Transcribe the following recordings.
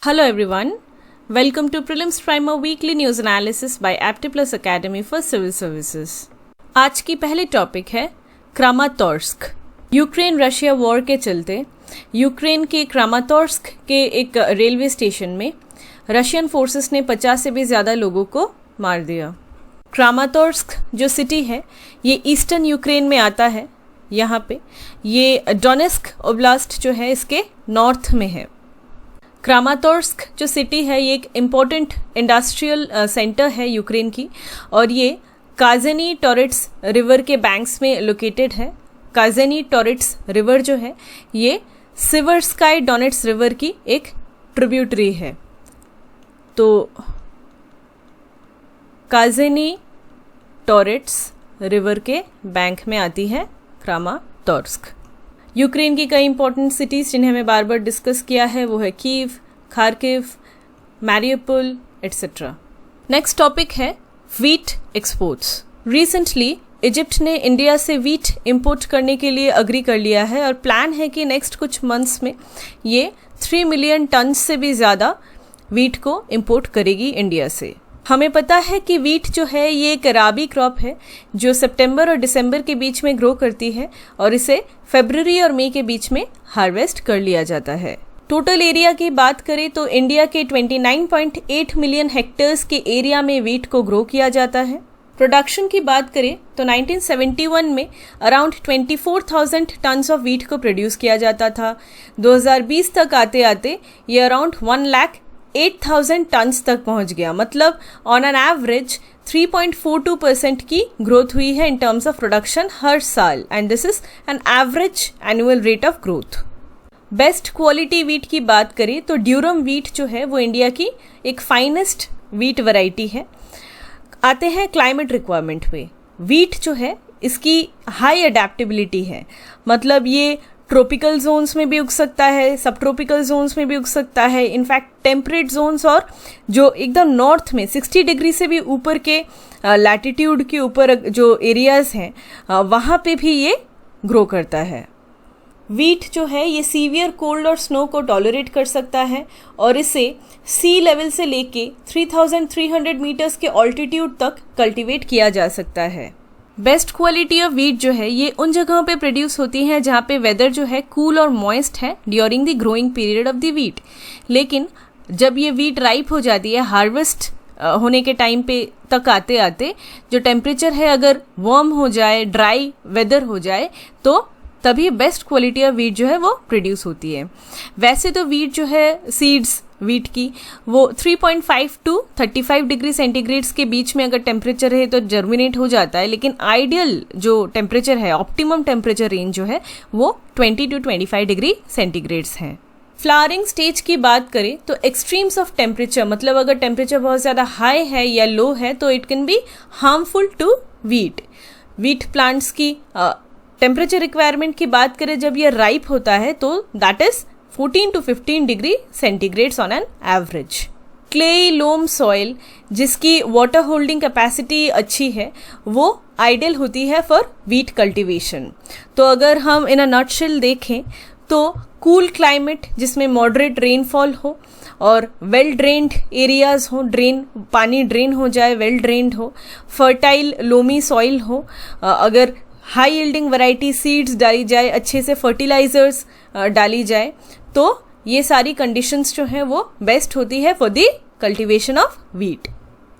Hello everyone, welcome to Prelims Primer Weekly News Analysis by Aptiplus Academy for Civil Services। आज की पहली topic है Kramatorsk. Ukraine Russia war के चलते Ukraine के क्रामातोर्स्क के एक रेलवे स्टेशन में रशियन फोर्सेस ने 50 से भी ज़्यादा लोगों को मार दिया। क्रामातोर्स्क जो सिटी है ये ईस्टर्न यूक्रेन में आता है। यहाँ पे ये डोनेस्क ओब्लास्ट जो है इसके नॉर्थ में है। क्रामातोर्स्क जो सिटी है ये एक इम्पॉर्टेंट इंडस्ट्रियल सेंटर है यूक्रेन की और ये काजेनी टोरेट्स रिवर के बैंक्स में लोकेटेड है। काजेनी टोरेट्स रिवर जो है ये सिवर्स्काई डोनेट्स रिवर की एक ट्रिब्यूटरी है। तो काजेनी टोरेट्स रिवर के बैंक में आती है क्रामातोर्स्क। यूक्रेन की कई इंपॉर्टेंट सिटीज़ जिन्हें हमें बार बार डिस्कस किया है वो है Kyiv, Kharkiv, Mariupol etcetera. Next topic है व्हीट एक्सपोर्ट्स। रिसेंटली इजिप्ट ने इंडिया से व्हीट इंपोर्ट करने के लिए अग्री कर लिया है और प्लान है कि नेक्स्ट कुछ मंथ्स में ये 3 मिलियन टन से भी ज़्यादा व्हीट को इंपोर्ट करेगी इंडिया से। हमें पता है कि व्हीट जो है ये एक राबी क्रॉप है जो सितंबर और दिसंबर के बीच में ग्रो करती है और इसे फरवरी और मई के बीच में हार्वेस्ट कर लिया जाता है। टोटल एरिया की बात करें तो इंडिया के 29.8 मिलियन हेक्टेयर्स के एरिया में व्हीट को ग्रो किया जाता है। प्रोडक्शन की बात करें तो 1971 में अराउंड 24,000 टन्स ऑफ व्हीट को प्रोड्यूस किया जाता था। 2020 तक आते आते ये अराउंड 1,08,000 टन्स तक पहुंच गया। मतलब ऑन एन एवरेज 3.42% की ग्रोथ हुई है इन टर्म्स ऑफ प्रोडक्शन हर साल and this is an average annual rate of growth. Best quality wheat की बात करें तो ड्यूरम व्हीट जो है वो इंडिया की एक फाइनेस्ट व्हीट वैरायटी है। आते हैं क्लाइमेट रिक्वायरमेंट पे। व्हीट जो है इसकी हाई अडेप्टेबिलिटी है। मतलब ये ट्रॉपिकल जोन्स में भी उग सकता है, सब ट्रॉपिकल जोन्स में भी उग सकता है। इनफैक्ट टेम्परेट जोन्स और जो एकदम नॉर्थ में 60 डिग्री से भी ऊपर के लैटिट्यूड के ऊपर जो एरियाज हैं वहाँ पे भी ये ग्रो करता है। व्हीट जो है ये सीवियर कोल्ड और स्नो को टॉलरेट कर सकता है और इसे सी लेवल से लेके 3,300 मीटर्स के ऑल्टीट्यूड तक कल्टीवेट किया जा सकता है। बेस्ट क्वालिटी ऑफ व्हीट जो है ये उन जगहों पे प्रोड्यूस होती है जहाँ पे वेदर जो है कूल और मॉइस्ट है during the growing period of the wheat. लेकिन जब ये व्हीट राइप हो जाती है हार्वेस्ट होने के टाइम पे तक आते आते जो टेम्परेचर है अगर वार्म हो जाए, ड्राई वेदर हो जाए तो तभी बेस्ट क्वालिटी ऑफ व्हीट जो है वो प्रोड्यूस होती है। वैसे तो व्हीट जो है सीड्स व्हीट की वो 3.5 टू 35 डिग्री सेंटीग्रेड्स के बीच में अगर टेम्परेचर है तो जर्मिनेट हो जाता है। लेकिन आइडियल जो टेम्परेचर है, ऑप्टिमम टेम्परेचर रेंज जो है वो 20 टू 25 डिग्री सेंटीग्रेड्स है। फ्लावरिंग स्टेज की बात करें तो एक्सट्रीम्स ऑफ टेम्परेचर मतलब अगर टेम्परेचर बहुत ज़्यादा हाई है या लो है तो it can be harmful to wheat. Wheat plants की टेम्परेचर रिक्वायरमेंट की बात करें जब ये राइप होता है तो that is 14 to 15 degree centigrades on an average. Clay loam soil जिसकी वाटर होल्डिंग कैपेसिटी अच्छी है वो आइडियल होती है फॉर व्हीट कल्टीवेशन। तो अगर हम इन अ नटशेल देखें तो कूल क्लाइमेट जिसमें मॉडरेट रेनफॉल हो और वेल ड्रेन्ड एरियाज हो, पानी ड्रेन हो जाए, वेल ड्रेन्ड हो, फर्टाइल लोमी सॉइल हो, अगर हाई यील्डिंग वैरायटी सीड्स डाली जाए, अच्छे से फर्टिलाइजर्स डाली जाए तो ये सारी कंडीशंस जो हैं वो बेस्ट होती है for the cultivation of wheat.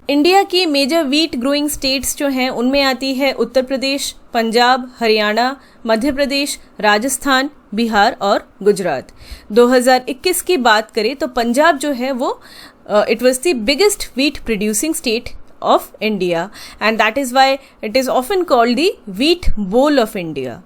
India की मेजर व्हीट ग्रोइंग स्टेट्स जो हैं उनमें आती है उत्तर प्रदेश, पंजाब, हरियाणा, मध्य प्रदेश, राजस्थान, बिहार और गुजरात। 2021 की बात करें तो पंजाब जो है वो it was the biggest wheat producing state of India and that is why it is often called the wheat bowl of India।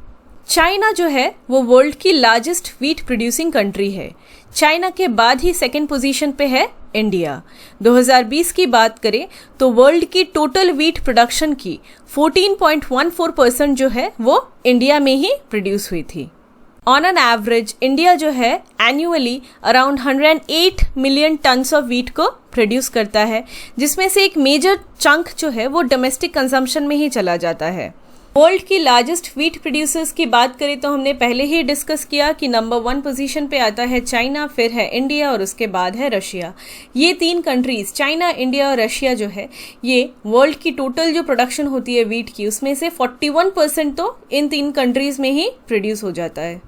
China जो है वो वर्ल्ड की लार्जेस्ट व्हीट प्रोड्यूसिंग कंट्री है। चाइना के बाद ही सेकेंड पोजीशन पे है India. 2020 की बात करें तो वर्ल्ड की टोटल व्हीट प्रोडक्शन की 14.14% जो है वो इंडिया में ही प्रोड्यूस हुई थी। ऑन एन एवरेज इंडिया जो है annually around 108 million tons of wheat को प्रोड्यूस करता है जिसमें से एक मेजर चंक जो है वो डोमेस्टिक कंजम्पशन में ही चला जाता है। वर्ल्ड की लार्जेस्ट व्हीट प्रोड्यूसर्स की बात करें तो हमने पहले ही डिस्कस किया कि नंबर 1 पोजीशन पे आता है चाइना, फिर है इंडिया और उसके बाद है रशिया। ये 3 कंट्रीज चाइना, इंडिया और रशिया जो है ये वर्ल्ड की टोटल जो प्रोडक्शन होती है व्हीट की उसमें से 41% तो इन 3 कंट्रीज में ही प्रोड्यूस हो जाता है।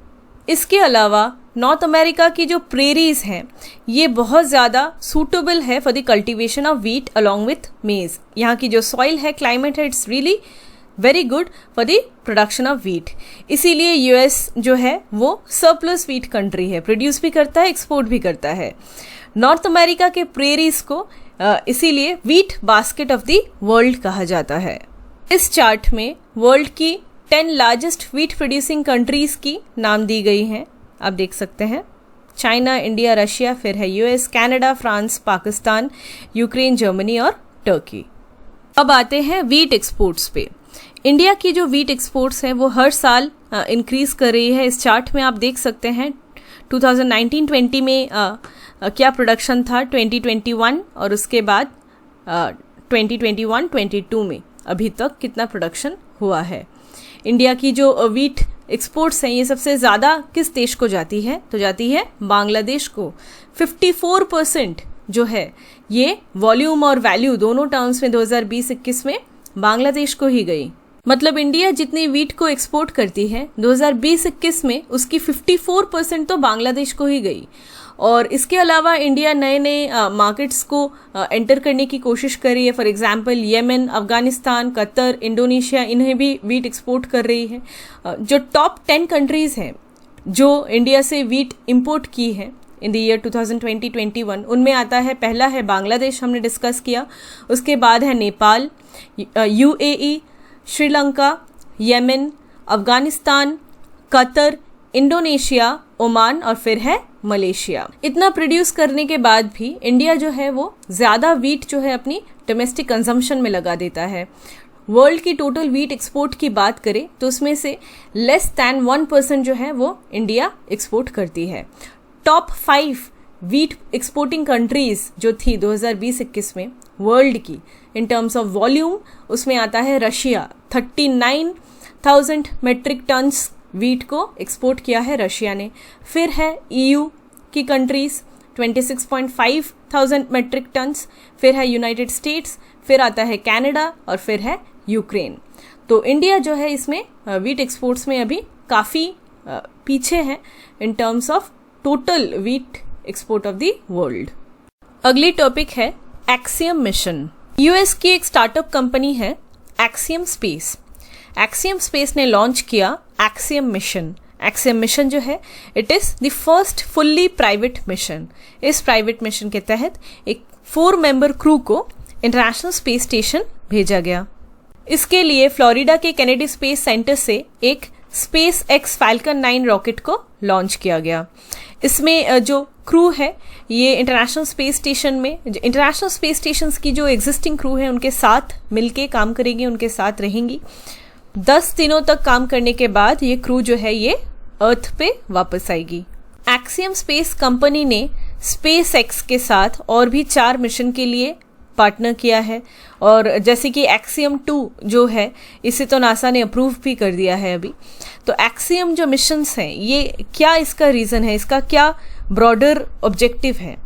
इसके अलावा नॉर्थ अमेरिका की जो प्रेरीज हैं ये बहुत ज़्यादा सूटेबल है for the cultivation of wheat along with मेज। यहाँ की जो सॉइल है, क्लाइमेट है, it's really very good for the production of wheat. इसीलिए यूएस जो है वो सरप्लस व्हीट कंट्री है, प्रोड्यूस भी करता है, एक्सपोर्ट भी करता है। नॉर्थ अमेरिका के प्रेरीज को इसीलिए wheat basket of the world कहा जाता है। इस चार्ट में वर्ल्ड की 10 लार्जेस्ट व्हीट प्रोड्यूसिंग कंट्रीज की नाम दी गई हैं, आप देख सकते हैं। चाइना, इंडिया, रशिया, फिर है US, Canada, France, Pakistan, Ukraine, Germany और टर्की। अब आते हैं व्हीट एक्सपोर्ट्स पे। इंडिया की जो व्हीट एक्सपोर्ट्स हैं वो हर साल इंक्रीज कर रही है। इस चार्ट में आप देख सकते हैं 2019-20 में क्या प्रोडक्शन था, 2021 और उसके बाद 2021-22 में अभी तक कितना प्रोडक्शन हुआ है। इंडिया की जो व्हीट एक्सपोर्ट्स हैं ये सबसे ज़्यादा किस देश को जाती है, तो जाती है बांग्लादेश को। 54% जो है ये वॉल्यूम और वैल्यू दोनों टर्म्स में 2020-21 में बांग्लादेश को ही गई। मतलब इंडिया जितनी व्हीट को एक्सपोर्ट करती है 2020-21 में उसकी 54% तो बांग्लादेश को ही गई। और इसके अलावा इंडिया नए नए मार्केट्स को एंटर करने की कोशिश कर रही है। For example Yemen, Afghanistan, Qatar, Indonesia, इन्हें भी व्हीट एक्सपोर्ट कर रही है। जो टॉप 10 कंट्रीज हैं जो इंडिया से व्हीट इंपोर्ट की है इन द ईयर 2020-21 उनमें आता है, पहला है बांग्लादेश, हमने डिस्कस किया। उसके बाद है Nepal, UAE, Sri Lanka, Yemen, Afghanistan, Qatar, Indonesia, Oman और फिर है मलेशिया। इतना प्रोड्यूस करने के बाद भी इंडिया जो है वो ज़्यादा व्हीट जो है अपनी डोमेस्टिक कंजम्पशन में लगा देता है। वर्ल्ड की टोटल व्हीट एक्सपोर्ट की बात करें तो उसमें से लेस दैन 1% जो है वो इंडिया एक्सपोर्ट करती है। टॉप 5 व्हीट एक्सपोर्टिंग कंट्रीज जो थी 2020-21 में वर्ल्ड की इन टर्म्स ऑफ वॉल्यूम, उसमें आता है रशिया। 39,000 मेट्रिक टन्स व्हीट को एक्सपोर्ट किया है रशिया ने। फिर है ईयू की कंट्रीज 26,500 मेट्रिक टन्स, फिर है यूनाइटेड स्टेट्स, फिर आता है कनाडा और फिर है यूक्रेन। तो इंडिया जो है इसमें व्हीट एक्सपोर्ट्स में अभी काफ़ी पीछे है in terms of total wheat export of the world. अगली टॉपिक है एक्सियम मिशन। यूएस की एक स्टार्टअप कंपनी है एक्सियम स्पेस। एक्सियम स्पेस ने लॉन्च किया एक्सियम मिशन। एक्सियम मिशन जो है it is the first fully private mission. इस प्राइवेट मिशन के तहत एक 4 मेंबर क्रू को इंटरनेशनल स्पेस स्टेशन भेजा गया। इसके लिए फ्लोरिडा के केनेडी स्पेस सेंटर से एक स्पेस एक्स फैल्कन 9 रॉकेट को लॉन्च किया गया। इसमें जो क्रू है ये इंटरनेशनल स्पेस स्टेशन में, इंटरनेशनल स्पेस स्टेशंस की जो एग्जिस्टिंग क्रू है उनके साथ मिलके काम करेंगी, उनके साथ रहेंगी। 10 दिनों तक काम करने के बाद ये क्रू जो है ये अर्थ पे वापस आएगी। एक्सियम स्पेस कंपनी ने स्पेस एक्स के साथ और भी 4 मिशन के लिए पार्टनर किया है। और जैसे कि एक्सियम 2 जो है इसे तो नासा ने अप्रूव भी कर दिया है अभी। तो एक्सियम जो मिशंस हैं ये क्या इसका रीज़न है, इसका क्या ब्रॉडर ऑब्जेक्टिव है?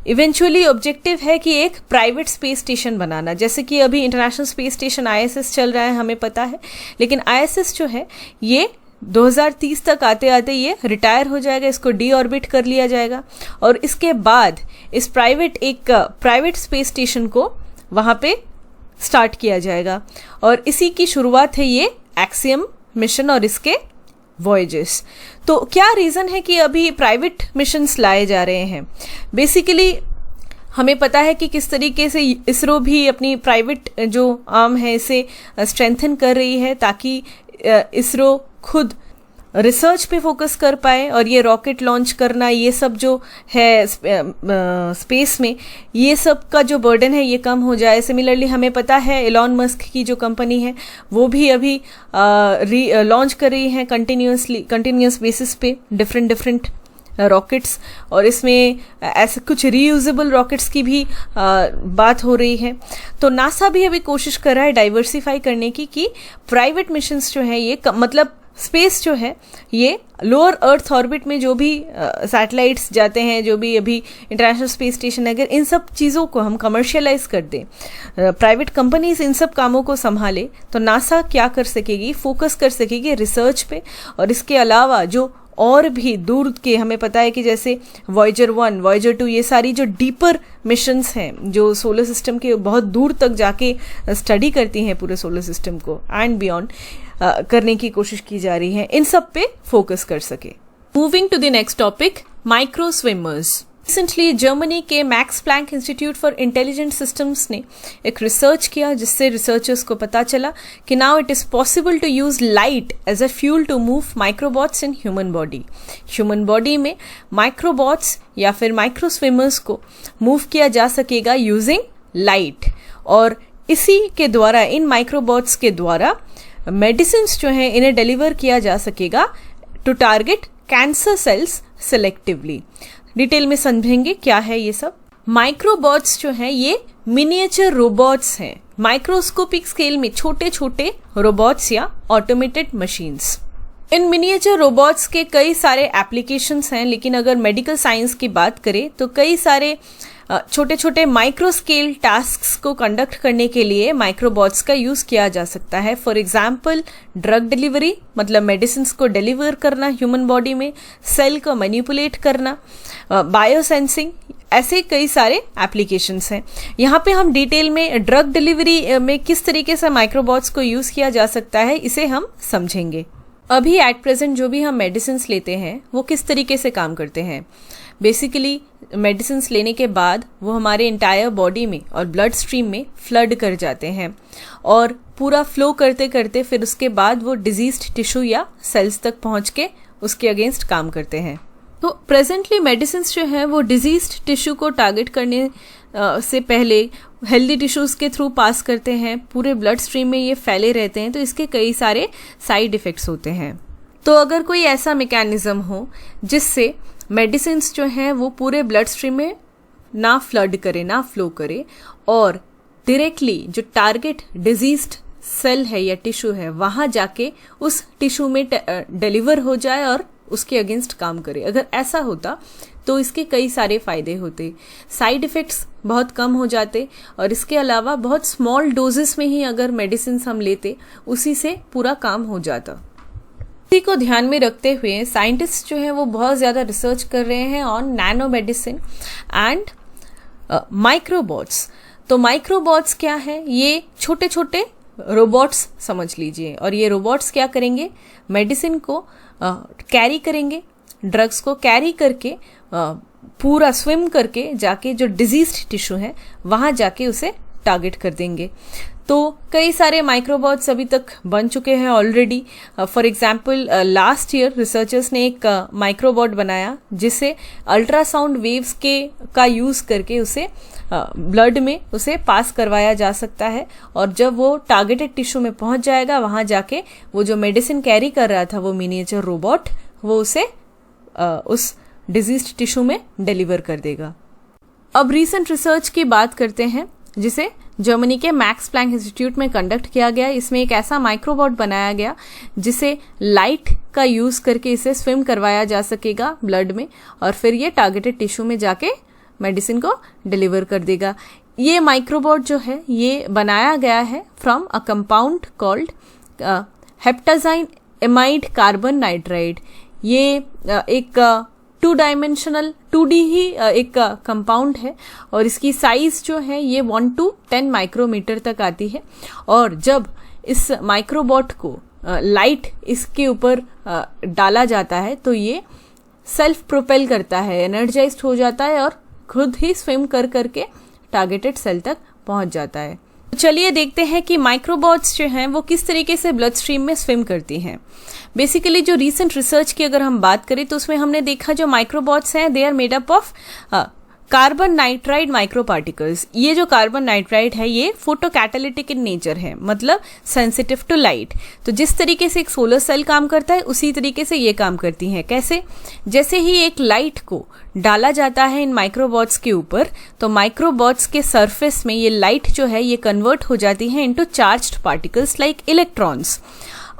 इवेंचुअली ऑब्जेक्टिव है कि एक प्राइवेट स्पेस स्टेशन बनाना। जैसे कि अभी इंटरनेशनल स्पेस स्टेशन ISS चल रहा है, हमें पता है, लेकिन ISS जो है ये 2030 तक आते आते ये रिटायर हो जाएगा, इसको डी ऑर्बिट कर लिया जाएगा और इसके बाद इस प्राइवेट स्पेस स्टेशन को वहाँ पे स्टार्ट किया जाएगा। और इसी की शुरुआत है ये एक्सियम मिशन और इसके वॉयजेस। तो क्या रीज़न है कि अभी प्राइवेट मिशंस लाए जा रहे हैं? बेसिकली हमें पता है कि किस तरीके से इसरो भी अपनी प्राइवेट जो आर्म है इसे स्ट्रेंथन कर रही है ताकि इसरो खुद रिसर्च पे फोकस कर पाए और ये रॉकेट लॉन्च करना, ये सब जो है स्पेस में, ये सब का जो बर्डन है ये कम हो जाए। सिमिलरली हमें पता है एलॉन मस्क की जो कंपनी है वो भी अभी लॉन्च कर रही है कंटिन्यूस बेसिस पे डिफरेंट रॉकेट्स, और इसमें ऐसे कुछ रीयूजेबल रॉकेट्स की भी बात हो रही है। तो नासा भी अभी कोशिश कर रहा है डाइवर्सिफाई करने की, कि प्राइवेट मिशंस जो है ये मतलब स्पेस जो है ये लोअर अर्थ ऑर्बिट में जो भी सैटेलाइट्स जाते हैं, जो भी अभी इंटरनेशनल स्पेस स्टेशन, अगर इन सब चीज़ों को हम कमर्शियलाइज कर दें, प्राइवेट कंपनीज इन सब कामों को संभाले, तो नासा क्या कर सकेगी, फोकस कर सकेगी रिसर्च पे। और इसके अलावा जो और भी दूर के, हमें पता है कि जैसे वॉयेजर 1, वॉयेजर 2, ये सारी जो डीपर मिशंस हैं जो सोलर सिस्टम के बहुत दूर तक जाके स्टडी करती हैं पूरे सोलर सिस्टम को एंड बियॉन्ड, करने की कोशिश की जा रही है, इन सब पे फोकस कर सके। Moving to the next topic, micro swimmers. Recently Germany के Max Planck Institute for Intelligent Systems ने एक रिसर्च किया, जिससे रिसर्चर्स को पता चला कि now it is possible to use light as a fuel to move microbots in human body. Human body में माइक्रोबॉट्स या फिर माइक्रो स्विमर्स को मूव किया जा सकेगा यूजिंग लाइट, और इसी के द्वारा, इन माइक्रोबॉट्स के द्वारा मेडिसिन जो हैं इन्हें डिलीवर किया जा सकेगा to target cancer cells selectively. Detail में समझेंगे क्या है ये सब। माइक्रोबॉट्स जो हैं ये मिनिएचर रोबोट्स हैं, माइक्रोस्कोपिक स्केल में छोटे छोटे रोबोट्स या ऑटोमेटेड मशीन्स। इन मिनिएचर रोबोट्स के कई सारे एप्लीकेशंस हैं, लेकिन अगर मेडिकल साइंस की बात करें तो कई सारे छोटे छोटे माइक्रो स्केल टास्क्स को कंडक्ट करने के लिए माइक्रोबॉट्स का यूज किया जा सकता है। फॉर एग्जाम्पल ड्रग डिलीवरी, मतलब मेडिसिन को डिलीवर करना ह्यूमन बॉडी में, सेल को मैनिपुलेट करना, बायोसेंसिंग, ऐसे कई सारे एप्लीकेशंस हैं। यहाँ पे हम डिटेल में ड्रग डिलीवरी में किस तरीके से माइक्रोबॉट्स को यूज किया जा सकता है इसे हम समझेंगे। अभी एट प्रेजेंट जो भी हम मेडिसिन लेते हैं वो किस तरीके से काम करते हैं। बेसिकली मेडिसिन लेने के बाद वो हमारे इंटायर बॉडी में और ब्लड स्ट्रीम में फ्लड कर जाते हैं, और पूरा फ्लो करते करते फिर उसके बाद वो डिजीज्ड टिश्यू या सेल्स तक पहुंच के उसके अगेंस्ट काम करते हैं। तो प्रेजेंटली मेडिसिन जो है वो डिजीज्ड टिश्यू को टारगेट करने से पहले हेल्दी टिश्यूज के थ्रू पास करते हैं, पूरे ब्लड स्ट्रीम में ये फैले रहते हैं, तो इसके कई सारे साइड इफेक्ट्स होते हैं। तो अगर कोई ऐसा मैकेनिज्म हो जिससे मेडिसिन जो हैं वो पूरे ब्लड स्ट्रीम में ना फ्लड करे, ना फ्लो करे, और डायरेक्टली जो टारगेट डिजीज्ड सेल है या टिश्यू है वहां जाके उस टिश्यू में डिलीवर हो जाए और उसके अगेंस्ट काम करे, अगर ऐसा होता तो इसके कई सारे फायदे होते, साइड इफेक्ट्स बहुत कम हो जाते, और इसके अलावा बहुत स्मॉल डोजेस में ही अगर मेडिसिन हम लेते उसी से पूरा काम हो जाता। इसी को ध्यान में रखते हुए साइंटिस्ट जो है वो बहुत ज़्यादा रिसर्च कर रहे हैं ऑन नैनो मेडिसिन एंड माइक्रोबॉट्स। तो माइक्रोबॉट्स क्या है, ये छोटे छोटे रोबोट्स समझ लीजिए, और ये रोबोट्स क्या करेंगे, मेडिसिन को कैरी करेंगे, ड्रग्स को कैरी करके पूरा स्विम करके जाके जो डिजीज्ड टिश्यू है वहां जाके उसे टारगेट कर देंगे। तो कई सारे माइक्रोबॉट्स अभी तक बन चुके हैं already. For example last year researchers ने एक माइक्रोबॉट बनाया जिसे अल्ट्रासाउंड वेव्स का यूज करके उसे ब्लड में उसे पास करवाया जा सकता है, और जब वो टारगेटेड टिश्यू में पहुंच जाएगा वहां जाके वो जो मेडिसिन कैरी कर रहा था वो मिनिएचर रोबोट वो उसे उस डिजीज्ड टिश्यू में डिलीवर कर देगा। अब रीसेंट रिसर्च की बात करते हैं जिसे जर्मनी के मैक्स प्लैंक इंस्टीट्यूट में कंडक्ट किया गया। इसमें एक ऐसा माइक्रोबॉट बनाया गया जिसे लाइट का यूज करके इसे स्विम करवाया जा सकेगा ब्लड में, और फिर ये टारगेटेड टिश्यू में जाके मेडिसिन को डिलीवर कर देगा। ये माइक्रोबॉट जो है ये बनाया गया है from a compound called heptazine amide carbon nitride. ये एक 2D ही एक कंपाउंड है, और इसकी साइज जो है ये 1 to 10 माइक्रोमीटर तक आती है। और जब इस माइक्रोबॉट को लाइट इसके ऊपर डाला जाता है तो ये सेल्फ प्रोपेल करता है, एनर्जाइज्ड हो जाता है और खुद ही स्विम कर करके टारगेटेड सेल तक पहुंच जाता है। तो चलिए देखते हैं कि माइक्रोबॉट्स जो हैं वो किस तरीके से ब्लड स्ट्रीम में स्विम करती हैं। बेसिकली जो रीसेंट रिसर्च की अगर हम बात करें तो उसमें हमने देखा जो माइक्रोबॉट्स हैं they are made up of carbon nitride micro particles, ये जो कार्बन नाइट्राइड है ये फोटोकैटालिटिक इन नेचर है, मतलब सेंसिटिव टू लाइट। तो जिस तरीके से एक सोलर सेल काम करता है उसी तरीके से ये काम करती हैं। कैसे? जैसे ही एक लाइट को डाला जाता है इन माइक्रोबॉट्स के ऊपर, तो माइक्रोबॉट्स के सरफेस में ये लाइट जो है ये कन्वर्ट हो जाती है into charged particles like electrons.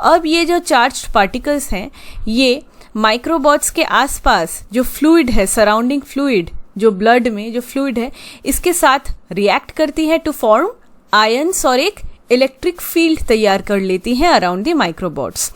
अब ये जो चार्ज्ड पार्टिकल्स हैं ये माइक्रोबॉट्स के आसपास जो फ्लूइड है, सराउंडिंग फ्लूइड, जो ब्लड में जो फ्लूइड है, इसके साथ रिएक्ट करती है टू फॉर्म आयंस और एक इलेक्ट्रिक फील्ड तैयार कर लेती है अराउंड द माइक्रोबॉट्स।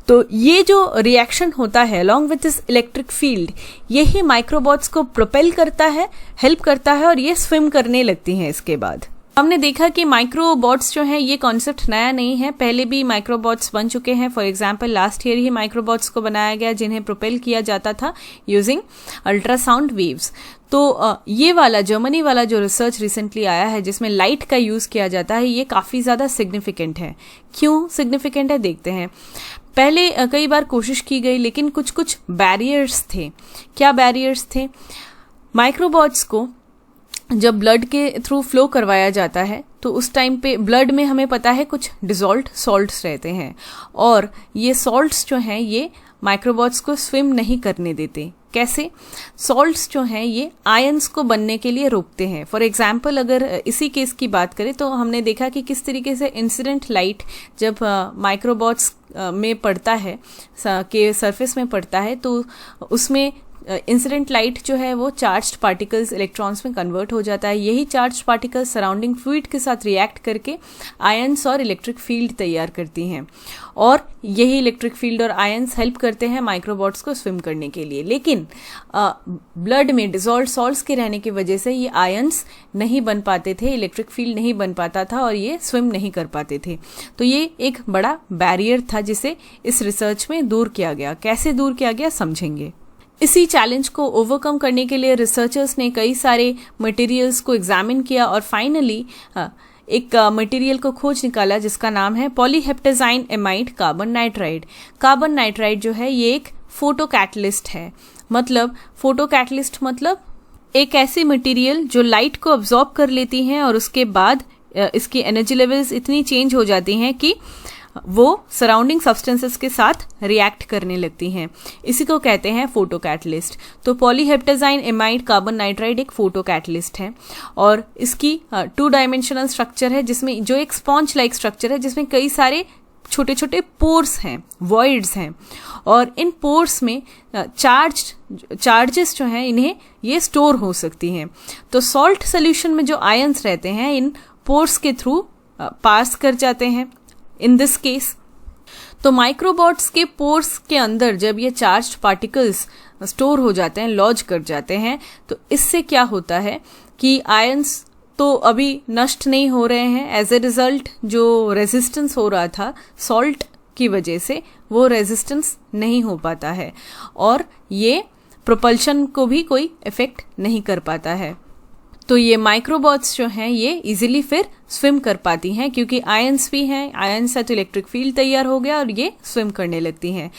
तो ये जो रिएक्शन होता है along with this electric field, यही माइक्रोबॉट्स को प्रोपेल करता है, हेल्प करता है और ये स्विम करने लगती हैं। इसके बाद हमने देखा कि माइक्रोबॉट्स जो हैं ये कॉन्सेप्ट नया नहीं है, पहले भी माइक्रोबॉट्स बन चुके हैं। फॉर एग्जांपल लास्ट ईयर ही माइक्रोबॉट्स को बनाया गया जिन्हें प्रोपेल किया जाता था यूजिंग अल्ट्रासाउंड वेव्स। तो ये वाला जर्मनी वाला जो रिसर्च रिसेंटली आया है जिसमें लाइट का यूज किया जाता है, ये काफी ज्यादा सिग्निफिकेंट है। क्यों सिग्निफिकेंट है देखते हैं। पहले कई बार कोशिश की गई लेकिन कुछ कुछ बैरियर्स थे। क्या बैरियर्स थे? माइक्रोबॉट्स को जब ब्लड के थ्रू फ्लो करवाया जाता है तो उस टाइम पे ब्लड में हमें पता है कुछ डिसॉल्व्ड सॉल्ट्स रहते हैं, और ये सॉल्ट्स जो हैं ये माइक्रोबॉट्स को स्विम नहीं करने देते। कैसे? सॉल्ट्स जो हैं ये आयंस को बनने के लिए रोकते हैं। फॉर एग्जाम्पल अगर इसी केस की बात करें तो हमने देखा कि किस तरीके से इंसिडेंट लाइट जब माइक्रोबॉट्स में पड़ता है, के सरफेस में पड़ता है, तो उसमें इंसिडेंट लाइट जो है वो चार्ज्ड पार्टिकल्स इलेक्ट्रॉन्स में कन्वर्ट हो जाता है। यही चार्ज्ड पार्टिकल्स सराउंडिंग फ्लूइड के साथ रिएक्ट करके आयंस और इलेक्ट्रिक फील्ड तैयार करती हैं, और यही इलेक्ट्रिक फील्ड और आयंस हेल्प करते हैं माइक्रोबॉट्स को स्विम करने के लिए। लेकिन ब्लड में डिसॉल्व्ड सॉल्ट्स के रहने की वजह से ये आयंस नहीं बन पाते थे, इलेक्ट्रिक फील्ड नहीं बन पाता था और ये स्विम नहीं कर पाते थे। तो ये एक बड़ा बैरियर था जिसे इस रिसर्च में दूर किया गया। कैसे दूर किया गया समझेंगे। इसी चैलेंज को ओवरकम करने के लिए रिसर्चर्स ने कई सारे मटेरियल्स को एग्जामिन किया और फाइनली एक मटेरियल को खोज निकाला जिसका नाम है polyheptazine amide carbon nitride. Carbon nitride जो है ये एक फोटोकैटलिस्ट है। मतलब फोटोकैटलिस्ट मतलब एक ऐसी मटेरियल जो लाइट को अब्जॉर्ब कर लेती हैं और उसके बाद इसकी एनर्जी लेवल्स इतनी चेंज हो जाती हैं कि वो सराउंडिंग सब्सटेंसेस के साथ रिएक्ट करने लगती हैं। इसी को कहते हैं फोटोकैटलिस्ट। तो पॉलीहेप्टेजाइन एमाइड कार्बन नाइट्राइड एक फोटोकैटलिस्ट है और इसकी 2 डायमेंशनल स्ट्रक्चर है, जिसमें जो एक स्पॉन्ज लाइक स्ट्रक्चर है जिसमें कई सारे छोटे छोटे पोर्स हैं, वॉइड्स हैं, और इन पोर्स में चार्जेस जो हैं इन्हें ये स्टोर हो सकती हैं। तो सॉल्ट सोल्यूशन में जो आयंस रहते हैं इन पोर्स के थ्रू पास कर जाते हैं इन दिस केस। तो माइक्रोबॉट्स के पोर्स के अंदर जब ये चार्ज्ड पार्टिकल्स स्टोर हो जाते हैं, लॉज कर जाते हैं, तो इससे क्या होता है कि आयंस तो अभी नष्ट नहीं हो रहे हैं। एज ए रिजल्ट जो रेजिस्टेंस हो रहा था सॉल्ट की वजह से वो रेजिस्टेंस नहीं हो पाता है और ये प्रोपल्शन को भी कोई इफेक्ट नहीं कर पाता है। तो ये माइक्रोबॉट्स जो हैं ये इजीली फिर स्विम कर पाती हैं क्योंकि आयंस भी हैं, आयंस से तो इलेक्ट्रिक फील्ड तैयार हो गया और ये स्विम करने लगती हैं।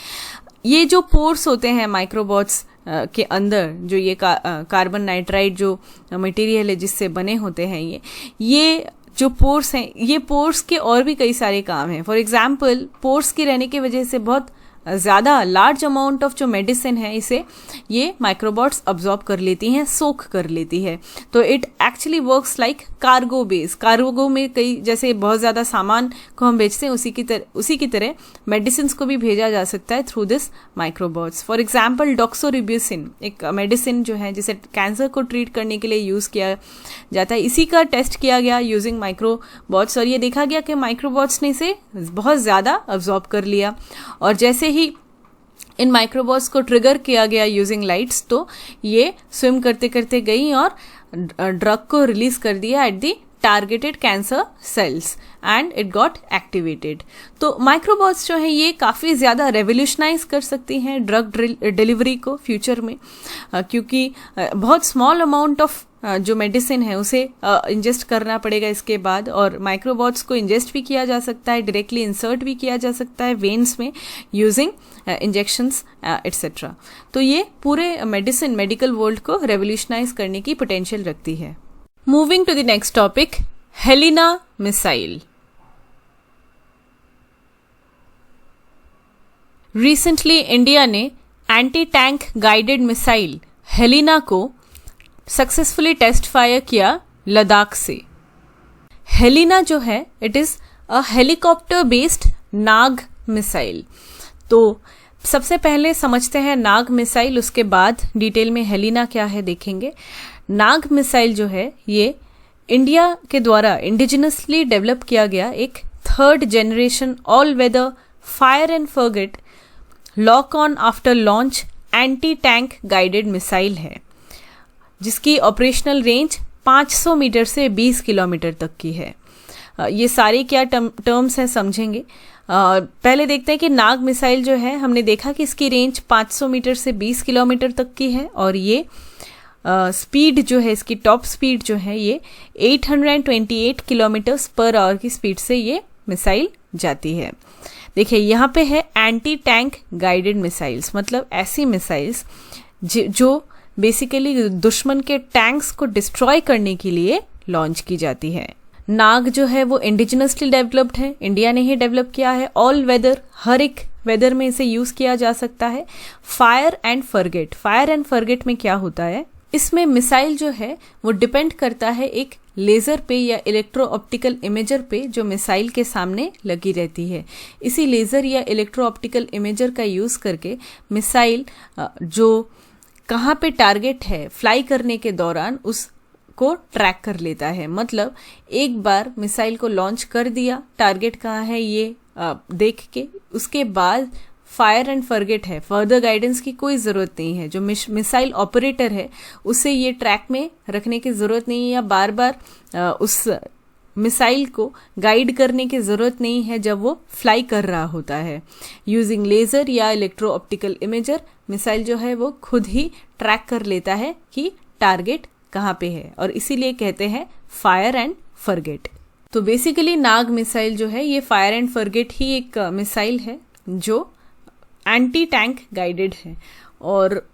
ये जो पोर्स होते हैं माइक्रोबॉट्स के अंदर, जो ये कार्बन नाइट्राइड जो मटेरियल है जिससे बने होते हैं, ये जो पोर्स हैं, ये पोर्स के और भी कई सारे काम हैं। फॉर एग्जाम्पल पोर्स के रहने की वजह से बहुत ज़्यादा लार्ज अमाउंट ऑफ जो मेडिसिन है इसे ये माइक्रोबॉट्स अब्जॉर्ब कर लेती हैं, सोख कर लेती है। तो it actually works like cargo base. Cargo में कई जैसे बहुत ज़्यादा सामान को हम बेचते हैं उसी की तरह मेडिसिन को भी भेजा जा सकता है थ्रू दिस माइक्रोबॉट्स। फॉर एग्जाम्पल डॉक्सोरिब्यूसिन एक मेडिसिन जो है जिसे कैंसर को ट्रीट करने के लिए यूज़ किया जाता है, इसी का टेस्ट किया गया यूजिंग माइक्रोबॉट्स और ये देखा गया कि माइक्रोबॉट्स ने इसे बहुत ज़्यादा अब्जॉर्ब कर लिया और जैसे ही इन माइक्रोबॉट्स को ट्रिगर किया गया यूजिंग लाइट्स तो ये स्विम करते करते गई और ड्रग को रिलीज कर दिया at the targeted cancer cells and it got activated. तो माइक्रोबॉट्स जो है ये काफ़ी ज़्यादा रेवोल्यूशनाइज कर सकती हैं ड्रग डिलीवरी को फ्यूचर में, क्योंकि बहुत स्मॉल अमाउंट ऑफ जो मेडिसिन है उसे इंजेस्ट करना पड़ेगा इसके बाद, और माइक्रोबॉट्स को इंजेस्ट भी किया जा सकता है, डायरेक्टली इंसर्ट भी किया जा सकता है वेन्स में यूजिंग इंजेक्शंस एट्सेट्रा। तो ये पूरे मेडिकल वर्ल्ड को रेवोल्यूशनाइज करने की पोटेंशियल रखती है। Moving to the next topic, Helina missile. Recently India ने anti tank guided missile Helina को सक्सेसफुली टेस्ट फायर किया लद्दाख से। हेलिना जो है it is a helicopter based Nag missile. तो सबसे पहले समझते हैं नाग मिसाइल, उसके बाद डिटेल में हेलिना क्या है देखेंगे। नाग मिसाइल जो है ये इंडिया के द्वारा इंडिजिनसली डेवलप किया गया एक 3rd generation all weather fire and forget lock on after launch anti tank guided missile है, जिसकी ऑपरेशनल रेंज 500 मीटर से 20 किलोमीटर तक की है। ये सारे क्या टर्म्स हैं समझेंगे। पहले देखते हैं कि नाग मिसाइल जो है, हमने देखा कि इसकी रेंज 500 मीटर से 20 किलोमीटर तक की है, और ये स्पीड जो है, इसकी टॉप स्पीड जो है ये 828 किलोमीटर्स पर आवर की स्पीड से ये मिसाइल जाती है। देखिए यहाँ पे है एंटी टैंक गाइडेड मिसाइल्स, मतलब ऐसी मिसाइल्स जो बेसिकली दुश्मन के टैंक्स को डिस्ट्रॉय करने के लिए लॉन्च की जाती है। नाग जो है वो इंडिजिनसली डेवलप्ड है, इंडिया ने ही डेवलप किया है। ऑल वेदर, हर एक वेदर में इसे यूज किया जा सकता है। Fire and forget, fire and forget में क्या होता है, इसमें मिसाइल जो है वो डिपेंड करता है एक लेजर पे या इलेक्ट्रो ऑप्टिकल इमेजर पे जो मिसाइल के सामने लगी रहती है। इसी लेजर या इलेक्ट्रो ऑप्टिकल इमेजर का यूज करके मिसाइल जो कहाँ पे टारगेट है फ्लाई करने के दौरान उसको ट्रैक कर लेता है। मतलब एक बार मिसाइल को लॉन्च कर दिया, टारगेट कहाँ है ये देख के, उसके बाद फायर एंड फॉरगेट है, फर्दर गाइडेंस की कोई ज़रूरत नहीं है। जो मिसाइल ऑपरेटर है उसे ये ट्रैक में रखने की ज़रूरत नहीं है, या बार बार उस मिसाइल को गाइड करने की ज़रूरत नहीं है जब वो फ्लाई कर रहा होता है। यूजिंग लेज़र या इलेक्ट्रो ऑप्टिकल इमेजर मिसाइल जो है वो खुद ही ट्रैक कर लेता है कि टारगेट कहाँ पे है, और इसीलिए कहते हैं फायर एंड फॉरगेट। तो बेसिकली नाग मिसाइल जो है ये फायर एंड फॉरगेट ही एक मिसाइल है जो एंटी टैंक गाइडेड है, और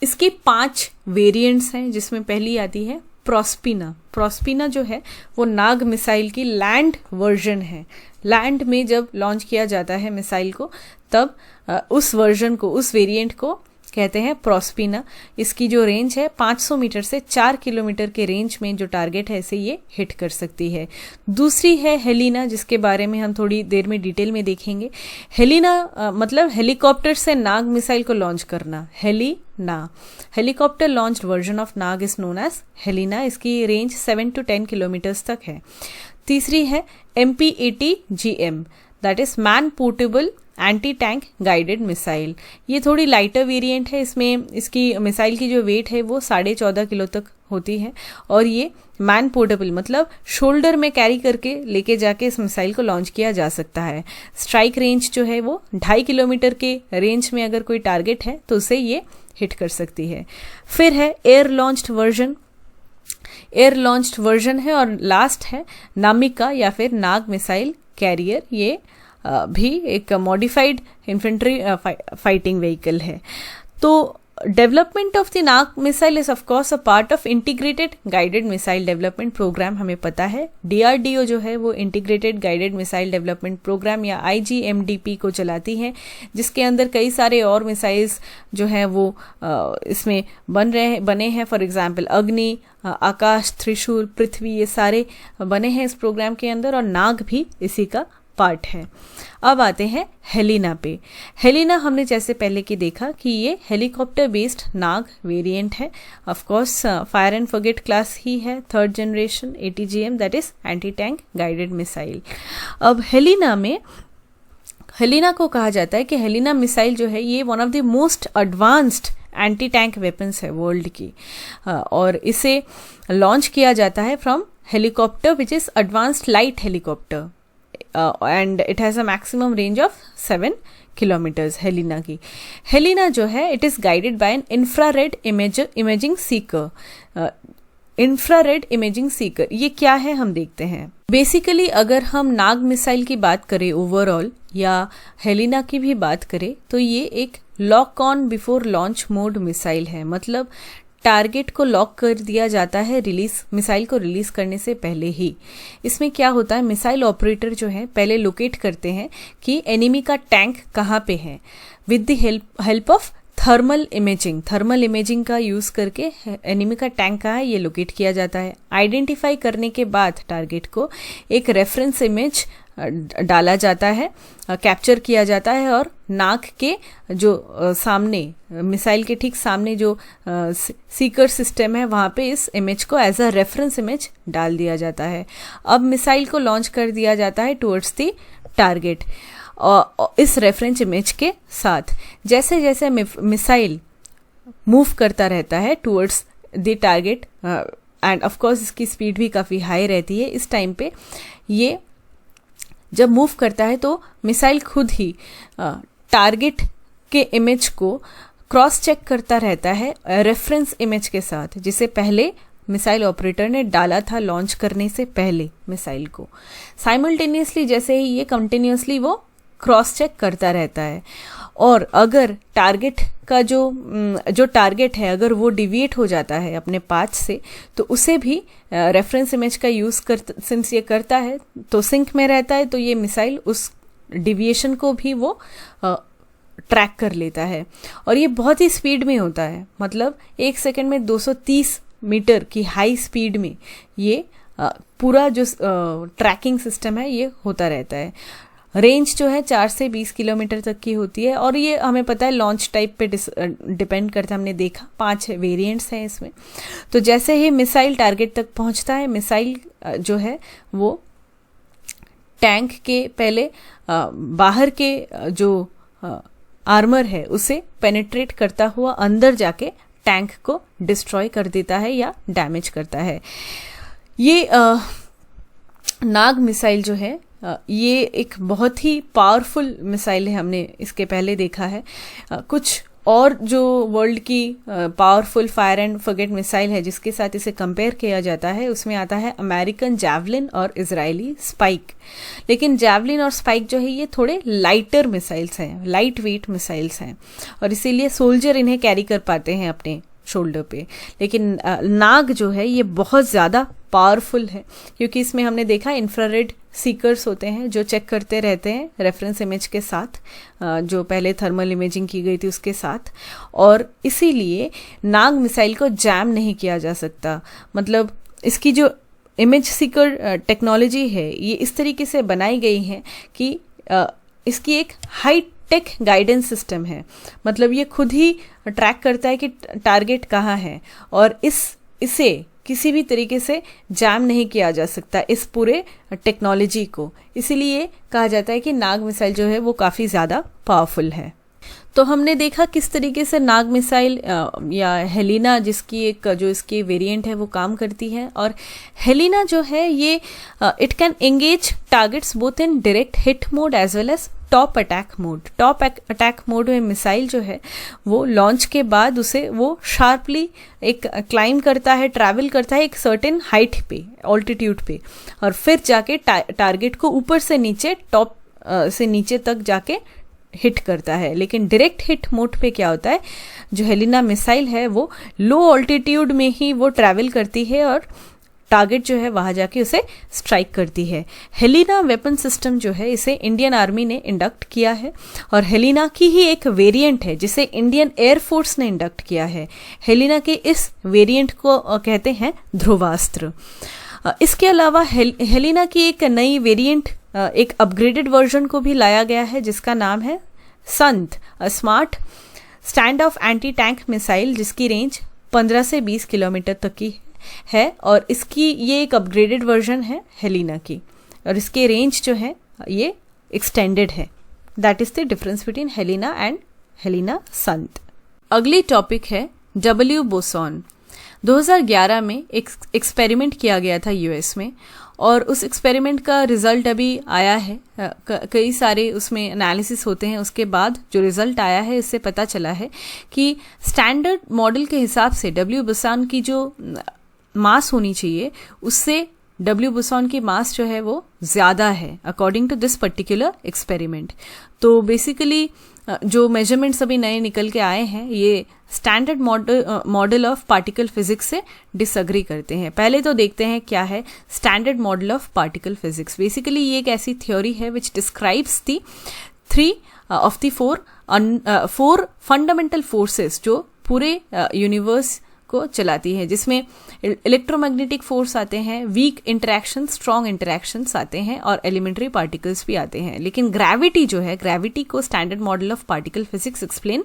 इसकी 5 वेरिएंट्स हैं, जिसमें पहली आती है प्रोस्पिना। प्रोस्पिना जो है वो नाग मिसाइल की लैंड वर्जन है। लैंड में जब लॉन्च किया जाता है मिसाइल को तब उस वर्जन को, उस वेरिएंट को कहते हैं प्रोस्पिना। इसकी जो रेंज है 500 मीटर से 4 किलोमीटर के रेंज में जो टारगेट है इसे ये हिट कर सकती है। दूसरी है हेलिना, जिसके बारे में हम थोड़ी देर में डिटेल में देखेंगे। हेलिना मतलब हेलीकॉप्टर से नाग मिसाइल को लॉन्च करना, Helina. Helicopter launched version of Nag is known as Helina. इसकी रेंज 7 to 10 किलोमीटर्स तक है। तीसरी है MPATGM, that is man portable anti tank guided missile. ये थोड़ी लाइटर वेरिएंट है, इसमें इसकी मिसाइल की जो वेट है वो 14.5 किलो तक होती है, और ये मैन पोर्टेबल मतलब शोल्डर में कैरी करके लेके जाके इस मिसाइल को लॉन्च किया जा सकता है। स्ट्राइक रेंज जो है वो 2.5 किलोमीटर के रेंज में अगर कोई टारगेट है तो उसे ये हिट कर सकती है। फिर है air launched version, air launched version है। और लास्ट है नामिका या फिर नाग मिसाइल कैरियर। ये भी एक मॉडिफाइड इन्फेंट्री फाइटिंग व्हीकल है। तो development of the Nag missile is of course a part of integrated guided missile development programme. हमें पता है DRDO जो है वो integrated guided missile development programme या IGMDP को चलाती है, जिसके अंदर कई सारे और मिसाइल्स जो हैं वो इसमें बने हैं। फॉर एग्जांपल अग्नि, आकाश, त्रिशूल, पृथ्वी, ये सारे बने हैं इस प्रोग्राम के अंदर, और नाग भी इसी का पार्ट है। अब आते हैं हेलिना पे। हेलिना हमने जैसे पहले की देखा कि ये हेलीकॉप्टर बेस्ड नाग वेरिएंट है। Of course fire and forget class ही है, 3rd generation ATGM, that is anti tank guided missile. अब हेलिना को कहा जाता है कि हेलिना मिसाइल जो है ये one of the most advanced anti tank weapons है वर्ल्ड की, और इसे लॉन्च किया जाता है from helicopter which is advanced light helicopter, and it has a maximum range of 7 kilometers। Helina जो है it is guided by an infrared imaging seeker। Infrared imaging Sikar ये क्या है हम देखते हैं। बेसिकली अगर हम नाग मिसाइल की बात करें ओवरऑल या हेलिना की भी बात करें तो ये एक lock on before launch mode missile है। मतलब टारगेट को लॉक कर दिया जाता है मिसाइल को रिलीज करने से पहले ही। इसमें क्या होता है, मिसाइल ऑपरेटर जो है पहले लोकेट करते हैं कि एनिमी का टैंक कहाँ पे है with the help of thermal imaging का यूज करके एनिमी का टैंक कहाँ है ये लोकेट किया जाता है। आइडेंटिफाई करने के बाद टारगेट को एक रेफरेंस इमेज डाला जाता है, कैप्चर किया जाता है और नाक के जो सामने मिसाइल के ठीक सामने जो सीकर सिस्टम है वहाँ पे इस इमेज को एज अ रेफरेंस इमेज डाल दिया जाता है। अब मिसाइल को लॉन्च कर दिया जाता है टुवर्ड्स द टारगेट इस रेफरेंस इमेज के साथ। जैसे जैसे मिसाइल मूव करता रहता है towards the target end of course इसकी स्पीड भी काफ़ी हाई रहती है, इस टाइम पे ये जब मूव करता है तो मिसाइल खुद ही टारगेट के इमेज को क्रॉस चेक करता रहता है रेफरेंस इमेज के साथ, जिसे पहले मिसाइल ऑपरेटर ने डाला था लॉन्च करने से पहले मिसाइल को। साइमल्टेनियसली जैसे ही ये कंटिन्यूसली वो क्रॉस चेक करता रहता है और अगर टारगेट का जो टारगेट है अगर वो डिविएट हो जाता है अपने पाथ से तो उसे भी रेफरेंस इमेज का यूज सिंस ये करता है तो सिंक में रहता है, तो ये मिसाइल उस डिविएशन को भी वो ट्रैक कर लेता है और ये बहुत ही स्पीड में होता है। मतलब 1 सेकंड में 230 मीटर की हाई स्पीड में ये पूरा जो ट्रैकिंग सिस्टम है ये होता रहता है। रेंज जो है 4 से 20 किलोमीटर तक की होती है और ये हमें पता है लॉन्च टाइप पे डिपेंड करता है। हमने देखा 5 वेरिएंट्स हैं इसमें। तो जैसे ही मिसाइल टारगेट तक पहुंचता है, मिसाइल जो है वो टैंक के पहले बाहर के जो आर्मर है उसे पेनिट्रेट करता हुआ अंदर जाके टैंक को डिस्ट्रॉय कर देता है या डैमेज करता है। ये नाग मिसाइल जो है ये एक बहुत ही पावरफुल मिसाइल है, हमने इसके पहले देखा है। कुछ और जो वर्ल्ड की powerful fire and forget missile है जिसके साथ इसे कंपेयर किया जाता है उसमें आता है अमेरिकन जैवलिन और इजरायली स्पाइक। लेकिन जैवलिन और स्पाइक जो है ये थोड़े लाइटर मिसाइल्स हैं, लाइट वेट मिसाइल्स हैं और इसीलिए सोल्जर इन्हें कैरी कर पाते हैं अपने शोल्डर पे। लेकिन नाग जो है ये बहुत ज़्यादा पावरफुल है क्योंकि इसमें हमने देखा इंफ्रारेड सीकर्स होते हैं जो चेक करते रहते हैं रेफरेंस इमेज के साथ, जो पहले थर्मल इमेजिंग की गई थी उसके साथ, और इसीलिए नाग मिसाइल को जैम नहीं किया जा सकता। मतलब इसकी जो इमेज सीकर टेक्नोलॉजी है ये इस तरीके से बनाई गई है कि इसकी एक हाई टेक गाइडेंस सिस्टम है। मतलब ये खुद ही ट्रैक करता है कि टारगेट कहाँ है और इसे किसी भी तरीके से जैम नहीं किया जा सकता इस पूरे टेक्नोलॉजी को। इसीलिए कहा जाता है कि नाग मिसाइल जो है वो काफ़ी ज़्यादा पावरफुल है। तो हमने देखा किस तरीके से नाग मिसाइल या हेलिना जिसकी एक जो इसकी वेरिएंट है वो काम करती है। और हेलिना जो है ये it can engage targets both in direct hit mode as well as top attack mode. Top attack mode में मिसाइल जो है वो लॉन्च के बाद उसे वो शार्पली एक क्लाइम करता है, ट्रैवल करता है एक सर्टेन हाइट पे, ऑल्टीट्यूड पे, और फिर जाके टारगेट को ऊपर से नीचे टॉप से नीचे तक जाके हिट करता है। लेकिन डायरेक्ट हिट मोड पे क्या होता है, जो हेलिना मिसाइल है वो लो ऑल्टीट्यूड में ही वो ट्रैवल करती है और टारगेट जो है वहां जाके उसे स्ट्राइक करती है। हेलिना वेपन सिस्टम जो है इसे इंडियन आर्मी ने इंडक्ट किया है और हेलिना की ही एक वेरिएंट है जिसे इंडियन एयरफोर्स ने इंडक्ट किया है। हेलिना के इस वेरिएंट को कहते हैं ध्रुवास्त्र। इसके अलावा हेलिना की एक नई वेरिएंट, एक अपग्रेडेड वर्जन को भी लाया गया है जिसका नाम है संत, smart stand of anti tank missile, जिसकी रेंज 15 से 20 किलोमीटर तक की है और इसकी ये एक अपग्रेडेड वर्जन है हेलिना की और इसके रेंज जो है ये एक्सटेंडेड है। That is the difference between Helina and Helina SANT. अगली टॉपिक है डब्ल्यू बोसॉन। 2011 में एक एक्सपेरिमेंट किया गया था यूएस में और उस एक्सपेरिमेंट का रिजल्ट अभी आया है। कई सारे उसमें एनालिसिस होते हैं, उसके बाद जो रिजल्ट आया है इससे पता चला है कि स्टैंडर्ड मॉडल के हिसाब से डब्ल्यू बोसॉन की जो मास होनी चाहिए उससे डब्ल्यू बोसॉन की मास जो है वो ज़्यादा है according to this particular experiment. तो बेसिकली जो मेजरमेंट्स अभी नए निकल के आए हैं ये standard model of particle physics से डिसअग्री करते हैं। पहले तो देखते हैं क्या है standard model of particle physics. Basically ये एक ऐसी थ्योरी है which describes the 3 of the 4 fundamental forces जो पूरे यूनिवर्स को चलाती है, जिसमें इलेक्ट्रोमैग्नेटिक फोर्स आते हैं, वीक इंटरेक्शन, स्ट्रॉन्ग इंटरेक्शंस आते हैं और एलिमेंट्री पार्टिकल्स भी आते हैं। लेकिन ग्रेविटी जो है, ग्रेविटी को standard model of particle physics explain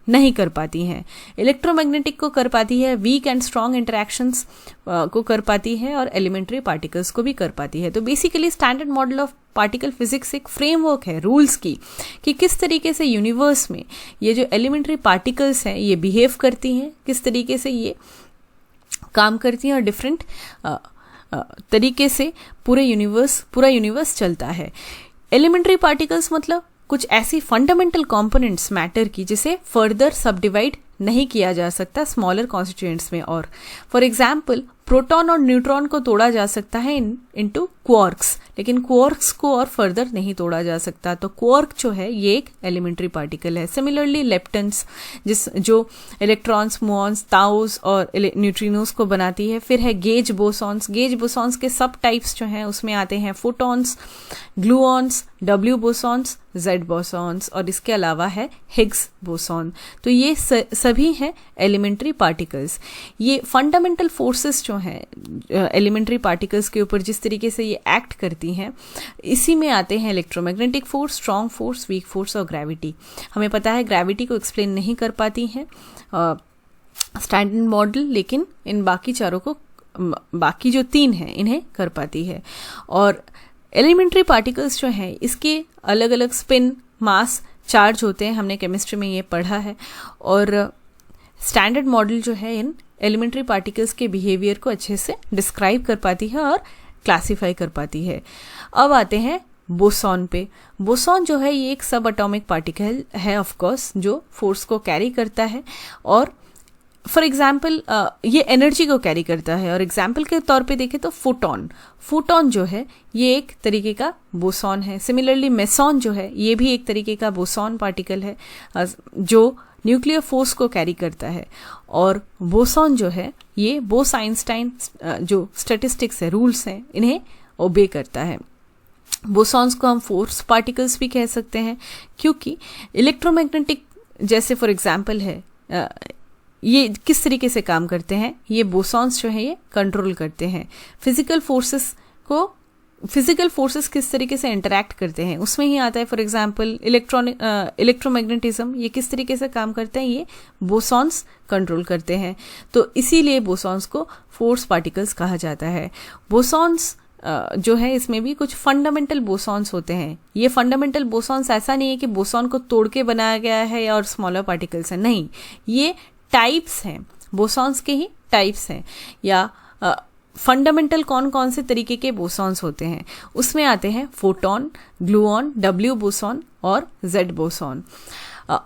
नहीं कर पाती है। इलेक्ट्रोमैग्नेटिक को कर पाती है, वीक एंड स्ट्रॉन्ग इंटरेक्शंस को कर पाती है और एलिमेंट्री पार्टिकल्स को भी कर पाती है। तो basically standard model of particle physics एक फ्रेमवर्क है रूल्स की कि किस तरीके से यूनिवर्स में ये जो एलिमेंट्री पार्टिकल्स हैं ये बिहेव करती हैं, किस तरीके से ये काम करती हैं और डिफरेंट तरीके से पूरा यूनिवर्स चलता है। एलिमेंट्री पार्टिकल्स मतलब कुछ ऐसी फंडामेंटल कंपोनेंट्स मैटर की जिसे फर्दर सब डिवाइड नहीं किया जा सकता स्मॉलर कॉन्स्टिट्यूएंट्स में। और फॉर एग्जाम्पल प्रोटॉन और न्यूट्रॉन को तोड़ा जा सकता है इनटू क्वार्क्स, लेकिन क्वार्क्स को और फर्दर नहीं तोड़ा जा सकता। तो क्वार्क जो है ये एक एलिमेंट्री पार्टिकल है। सिमिलरली लेप्टन्स जो इलेक्ट्रॉन्स, मुऑन्स, ताउस और न्यूट्रिनोस को बनाती है। फिर है गेज बोसॉन्स। गेज बोसॉन्स के सब टाइप्स जो हैं उसमें आते हैं photons, gluons, W bosons, Z bosons और इसके अलावा है हिग्स बोसॉन। तो ये सभी हैं एलिमेंट्री पार्टिकल्स। ये फंडामेंटल फोर्सेस जो हैं एलिमेंट्री पार्टिकल्स के ऊपर जिस तरीके से ये एक्ट करती हैं, इसी में आते हैं electromagnetic force, strong force, weak force और ग्रेविटी। हमें पता है ग्रेविटी को एक्सप्लेन नहीं कर पाती हैं स्टैंडर्ड मॉडल, लेकिन इन बाकी चारों को, बाकी जो 3 हैं इन्हें कर पाती है। और एलिमेंट्री पार्टिकल्स जो हैं इसके अलग अलग स्पिन, मास, चार्ज होते हैं, हमने केमिस्ट्री में ये पढ़ा है। और स्टैंडर्ड मॉडल जो है इन एलिमेंट्री पार्टिकल्स के बिहेवियर को अच्छे से डिस्क्राइब कर पाती है और क्लासिफाई कर पाती है। अब आते हैं बोसॉन पे। बोसॉन जो है ये एक सब एटॉमिक पार्टिकल है ऑफ कोर्स, जो फोर्स को कैरी करता है और फॉर एग्जाम्पल ये एनर्जी को कैरी करता है। और एग्जाम्पल के तौर पे देखें तो फोटॉन जो है ये एक तरीके का बोसॉन है। सिमिलरली मेसॉन जो है ये भी एक तरीके का बोसॉन पार्टिकल है जो न्यूक्लियर फोर्स को कैरी करता है। और बोसॉन जो है ये बोस-आइंस्टाइन जो स्टैटिस्टिक्स है, रूल्स हैं, इन्हें ओबे करता है। बोसॉन्स को हम फोर्स पार्टिकल्स भी कह सकते हैं क्योंकि इलेक्ट्रोमैग्नेटिक जैसे फॉर एग्जाम्पल है ये किस तरीके से काम करते हैं, ये बोसॉन्स जो है ये कंट्रोल करते हैं। फिजिकल फोर्सेस किस तरीके से इंटरैक्ट करते हैं उसमें ही आता है। फॉर एग्जांपल इलेक्ट्रोमैग्नेटिज्म ये किस तरीके से काम करते हैं, ये बोसॉन्स कंट्रोल करते हैं। तो इसीलिए बोसॉन्स को फोर्स पार्टिकल्स कहा जाता है। बोसॉन्स जो है इसमें भी कुछ फंडामेंटल बोसॉन्स होते हैं। ये फंडामेंटल बोसॉन्स ऐसा नहीं है कि बोसॉन को तोड़ के बनाया गया है और स्मॉलर पार्टिकल्स हैं, नहीं, ये टाइप्स हैं, बोसॉन्स के ही टाइप्स हैं। या फंडामेंटल कौन कौन से तरीके के बोसॉन्स होते हैं उसमें आते हैं फोटॉन, ग्लूऑन, डब्ल्यू बोसॉन और जेड बोसॉन।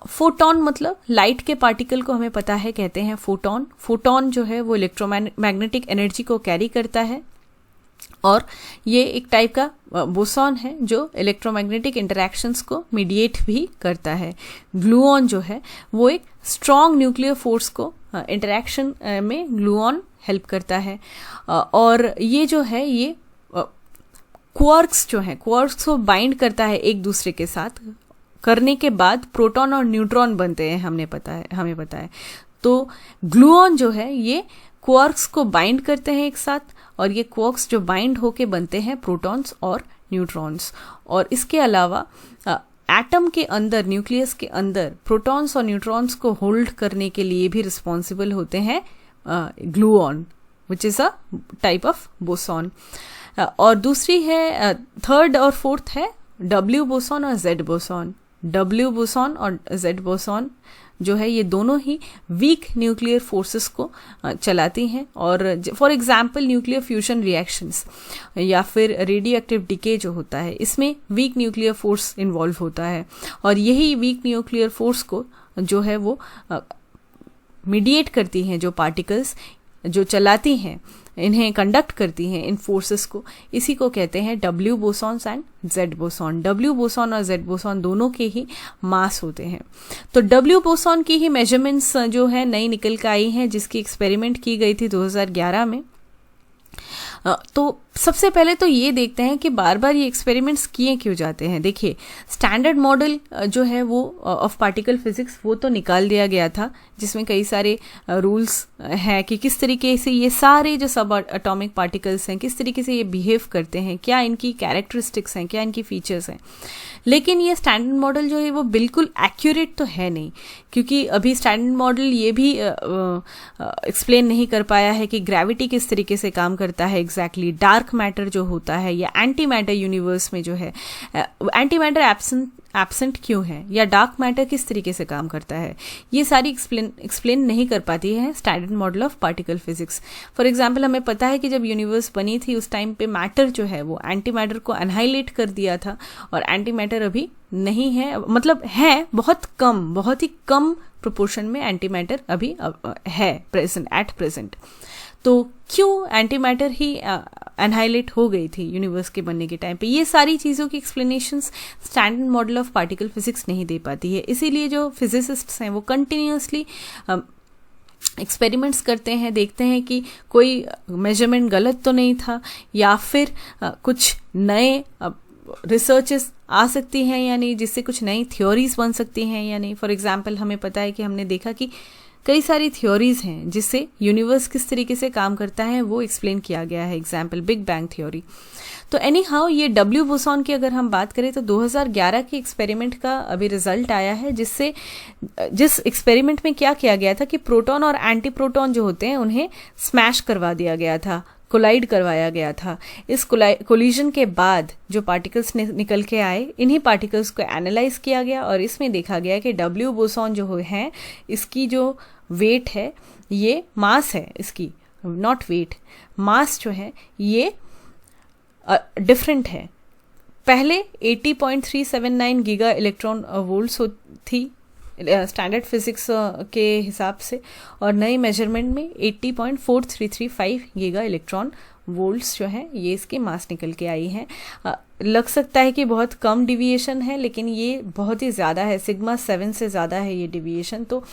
फोटॉन मतलब लाइट के पार्टिकल को हमें पता है कहते हैं फोटॉन। फोटॉन जो है वो इलेक्ट्रोमैग्नेटिक एनर्जी को कैरी करता है और ये एक टाइप का बोसॉन है जो इलेक्ट्रोमैग्नेटिक इंटरैक्शंस को मीडिएट भी करता है। ग्लूऑन जो है वो एक स्ट्रॉन्ग न्यूक्लियर फोर्स को इंटरैक्शन में ग्लूऑन हेल्प करता है। और ये जो है ये क्वार्क्स जो है, क्वार्क्स को बाइंड करता है एक दूसरे के साथ, करने के बाद प्रोटॉन और न्यूट्रॉन बनते हैं, हमें पता है। तो ग्लूऑन जो है ये क्वार्क्स को बाइंड करते हैं एक साथ और ये क्वार्क्स जो बाइंड होके बनते हैं प्रोटॉन्स और न्यूट्रॉन्स। और इसके अलावा एटम के अंदर, न्यूक्लियस के अंदर प्रोटॉन्स और न्यूट्रॉन्स को होल्ड करने के लिए भी रिस्पॉन्सिबल होते हैं gluon, which is a type of boson. और दूसरी है, थर्ड और फोर्थ है डब्ल्यू बोसॉन और जेड बोसॉन। डब्ल्यू बोसॉन और जेड बोसॉन जो है ये दोनों ही वीक न्यूक्लियर फोर्सेस को चलाती हैं। और for example nuclear fusion reactions या फिर रेडियो एक्टिव डिके जो होता है, इसमें वीक न्यूक्लियर फोर्स इन्वॉल्व होता है और यही वीक न्यूक्लियर फोर्स को जो है वो मीडिएट करती हैं, जो पार्टिकल्स जो चलाती हैं इन्हें कंडक्ट करती हैं, इन फोर्सेस को, इसी को कहते हैं W bosons and Z boson. W boson और जेड बोसॉन दोनों के ही मास होते हैं। तो डब्ल्यू बोसॉन की ही मेजरमेंट्स जो है नई निकल के आई हैं, जिसकी एक्सपेरिमेंट की गई थी 2011 में। तो सबसे पहले तो ये देखते हैं कि बार बार ये एक्सपेरिमेंट्स किए क्यों जाते हैं। देखिए, स्टैंडर्ड मॉडल जो है वो ऑफ पार्टिकल फिजिक्स वो तो निकाल दिया गया था, जिसमें कई सारे रूल्स हैं कि किस तरीके से ये सारे जो सब एटॉमिक पार्टिकल्स हैं किस तरीके से ये बिहेव करते हैं, क्या इनकी कैरेक्टरिस्टिक्स हैं, क्या इनकी फीचर्स हैं। लेकिन ये स्टैंडर्ड मॉडल जो है वो बिल्कुल एक्यूरेट तो है नहीं, क्योंकि अभी स्टैंडर्ड मॉडल ये भी एक्सप्लेन नहीं कर पाया है कि ग्रेविटी किस तरीके से काम करता है एग्जैक्टली, डार्क मैटर जो होता है या एंटी मैटर यूनिवर्स में जो है एंटी मैटर एब्सेंट क्यों है, या डार्क मैटर किस तरीके से काम करता है, ये सारी एक्सप्लेन नहीं कर पाती है standard model of particle physics. For example, हमें पता है कि जब यूनिवर्स बनी थी उस टाइम पे मैटर जो है वो एंटी मैटर को एनहाइलेट कर दिया था, और एंटी मैटर अभी नहीं है, मतलब है बहुत कम, बहुत ही कम प्रोपोर्शन में एंटी मैटर अभी है एट प्रेजेंट। तो क्यों एंटी मैटर ही एनहाइलेट हो गई थी यूनिवर्स के बनने के टाइम पे, ये सारी चीज़ों की explanations standard model of particle physics नहीं दे पाती है। इसीलिए जो फिजिसिस्ट्स हैं वो कंटिन्यूसली एक्सपेरिमेंट्स करते हैं, देखते हैं कि कोई मेजरमेंट गलत तो नहीं था, या फिर कुछ नए रिसर्चेस आ सकती हैं या नहीं, जिससे कुछ नई थ्योरीज बन सकती हैं या नहीं। फॉर एग्जाम्पल, हमें पता है कि हमने देखा कि कई सारी थ्योरीज हैं जिससे यूनिवर्स किस तरीके से काम करता है वो एक्सप्लेन किया गया है, एग्जाम्पल बिग बैंग थ्योरी। तो एनी हाउ, ये डब्ल्यू बोसॉन की अगर हम बात करें तो 2011 के एक्सपेरिमेंट का अभी रिजल्ट आया है, जिस एक्सपेरिमेंट में क्या किया गया था कि प्रोटॉन और एंटी प्रोटॉन जो होते हैं उन्हें स्मैश करवा दिया गया था, कोलाइड करवाया गया था। इस कोलिजन के बाद जो पार्टिकल्स निकल के आए, इन्हीं पार्टिकल्स को एनालाइज किया गया और इसमें देखा गया कि डब्ल्यू बोसॉन जो है इसकी जो वेट है, ये मास है इसकी, नॉट वेट, मास जो है ये डिफरेंट है। पहले 80.379 गीगा इलेक्ट्रॉन वोल्ट्स थी स्टैंडर्ड फिजिक्स के हिसाब से, और नई मेजरमेंट में 80.4335 गीगा इलेक्ट्रॉन वोल्ट्स जो है ये इसकी मास निकल के आई है। लग सकता है कि बहुत कम डिविएशन है, लेकिन ये बहुत ही ज़्यादा है, सिग्मा 7 से ज़्यादा है ये डिविएशन। तो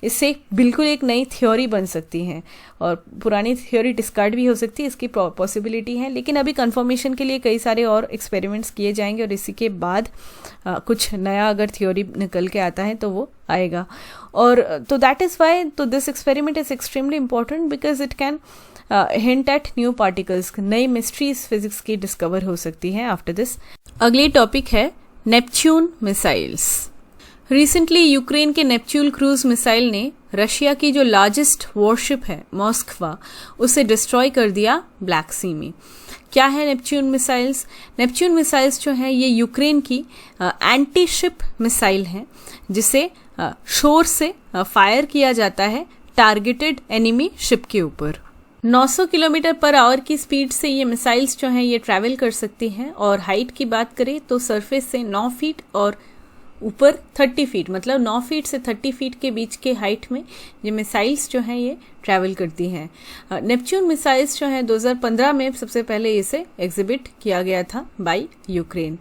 इससे बिल्कुल एक नई थ्योरी बन सकती है और पुरानी थ्योरी डिस्कार्ड भी हो सकती है, इसकी पॉसिबिलिटी है। लेकिन अभी कंफर्मेशन के लिए कई सारे और एक्सपेरिमेंट्स किए जाएंगे और इसी के बाद कुछ नया अगर थ्योरी निकल के आता है तो वो आएगा। और तो दैट इज़ वाई तो this experiment is extremely important because it can hint eight new particles, नई मिस्ट्रीज फिजिक्स की डिस्कवर हो सकती हैं आफ्टर दिस। अगली टॉपिक है नेपच्यून मिसाइल्स। रिसेंटली यूक्रेन के नेपच्यून क्रूज मिसाइल ने रशिया की जो लार्जेस्ट वॉरशिप है मॉस्कवा, उसे डिस्ट्रॉय कर दिया ब्लैक सी में। क्या है नेपच्यून मिसाइल्स? नेपच्यून मिसाइल्स जो है ये यूक्रेन की एंटी शिप मिसाइल है, जिसे शोर से फायर किया जाता है टारगेटेड एनिमी शिप के ऊपर। 900 किलोमीटर पर आवर की स्पीड से ये मिसाइल्स जो हैं ये ट्रैवल कर सकती हैं, और हाइट की बात करें तो सरफेस से 9 फीट और ऊपर 30 फीट, मतलब 9 फीट से 30 फीट के बीच के हाइट में ये मिसाइल्स जो हैं ये ट्रैवल करती हैं। नेपच्यून मिसाइल्स जो हैं 2015 में सबसे पहले इसे एग्जिबिट किया गया था बाय यूक्रेन।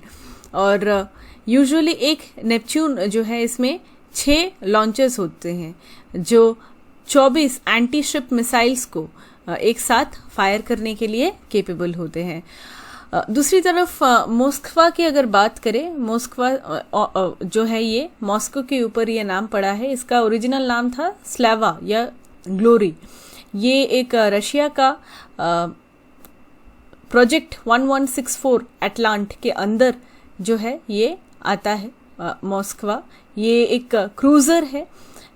और यूजुअली एक नेपच्यून जो है इसमें 6 लॉन्चर्स होते हैं जो 24 एंटी शिप मिसाइल्स को एक साथ फायर करने के लिए केपेबल होते हैं। दूसरी तरफ मॉस्कवा की अगर बात करें, मॉस्कवा जो है ये मॉस्को के ऊपर ये नाम पड़ा है। इसका ओरिजिनल नाम था स्लावा या ग्लोरी। ये एक रशिया का प्रोजेक्ट 1164 एटलांट के अंदर जो है ये आता है मॉस्कवा। ये एक क्रूजर है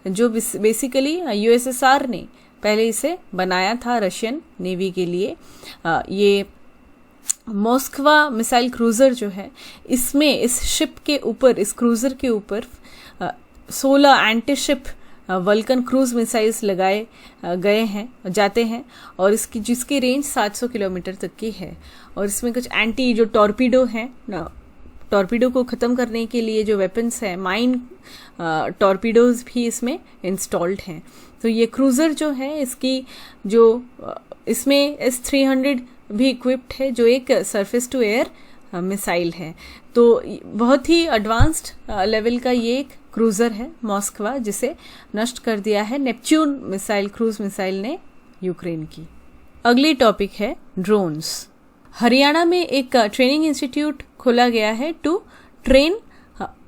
जो बेसिकली यूएसएसआर ने पहले इसे बनाया था रशियन नेवी के लिए। ये मॉस्कवा मिसाइल क्रूजर जो है इसमें इस शिप के ऊपर, इस क्रूजर के ऊपर 16 anti ship vulcan cruise missiles लगाए गए हैं, जाते हैं, और इसकी जिसकी रेंज 700 किलोमीटर तक की है। और इसमें कुछ एंटी जो टॉर्पीडो हैं, टॉर्पीडो को ख़त्म करने के लिए जो वेपन्स हैं, माइन टॉर्पीडोज भी इसमें इंस्टॉल्ड हैं। तो ये क्रूज़र जो है इसकी जो इसमें S-300 भी इक्विप्ड है, जो एक सरफेस टू एयर मिसाइल है। तो बहुत ही एडवांस्ड लेवल का ये एक क्रूज़र है मॉस्कवा, जिसे नष्ट कर दिया है नेपच्यून मिसाइल, क्रूज मिसाइल ने यूक्रेन की। अगली टॉपिक है ड्रोन्स। हरियाणा में एक ट्रेनिंग इंस्टीट्यूट खोला गया है to train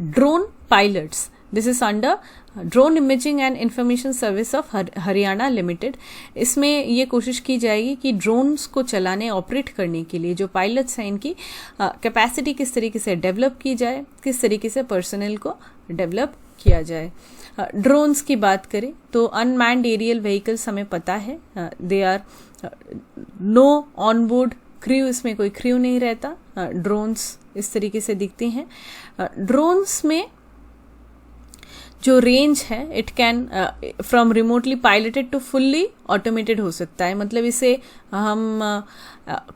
drone pilots. This is under drone imaging and information service of Haryana limited. इसमें ये कोशिश की जाएगी कि ड्रोन्स को चलाने, ऑपरेट करने के लिए जो पायलट्स हैं इनकी कैपेसिटी किस तरीके से डेवलप की जाए, किस तरीके से पर्सनल को डेवलप किया जाए। ड्रोन्स की बात करें तो अनमैन्ड एरियल व्हीकल्स हमें पता है, they are no on board crew, इसमें कोई क्रू नहीं रहता। ड्रोन्स इस तरीके से दिखते हैं। ड्रोन्स में जो रेंज है it can from remotely piloted to fully automated हो सकता है। मतलब इसे हम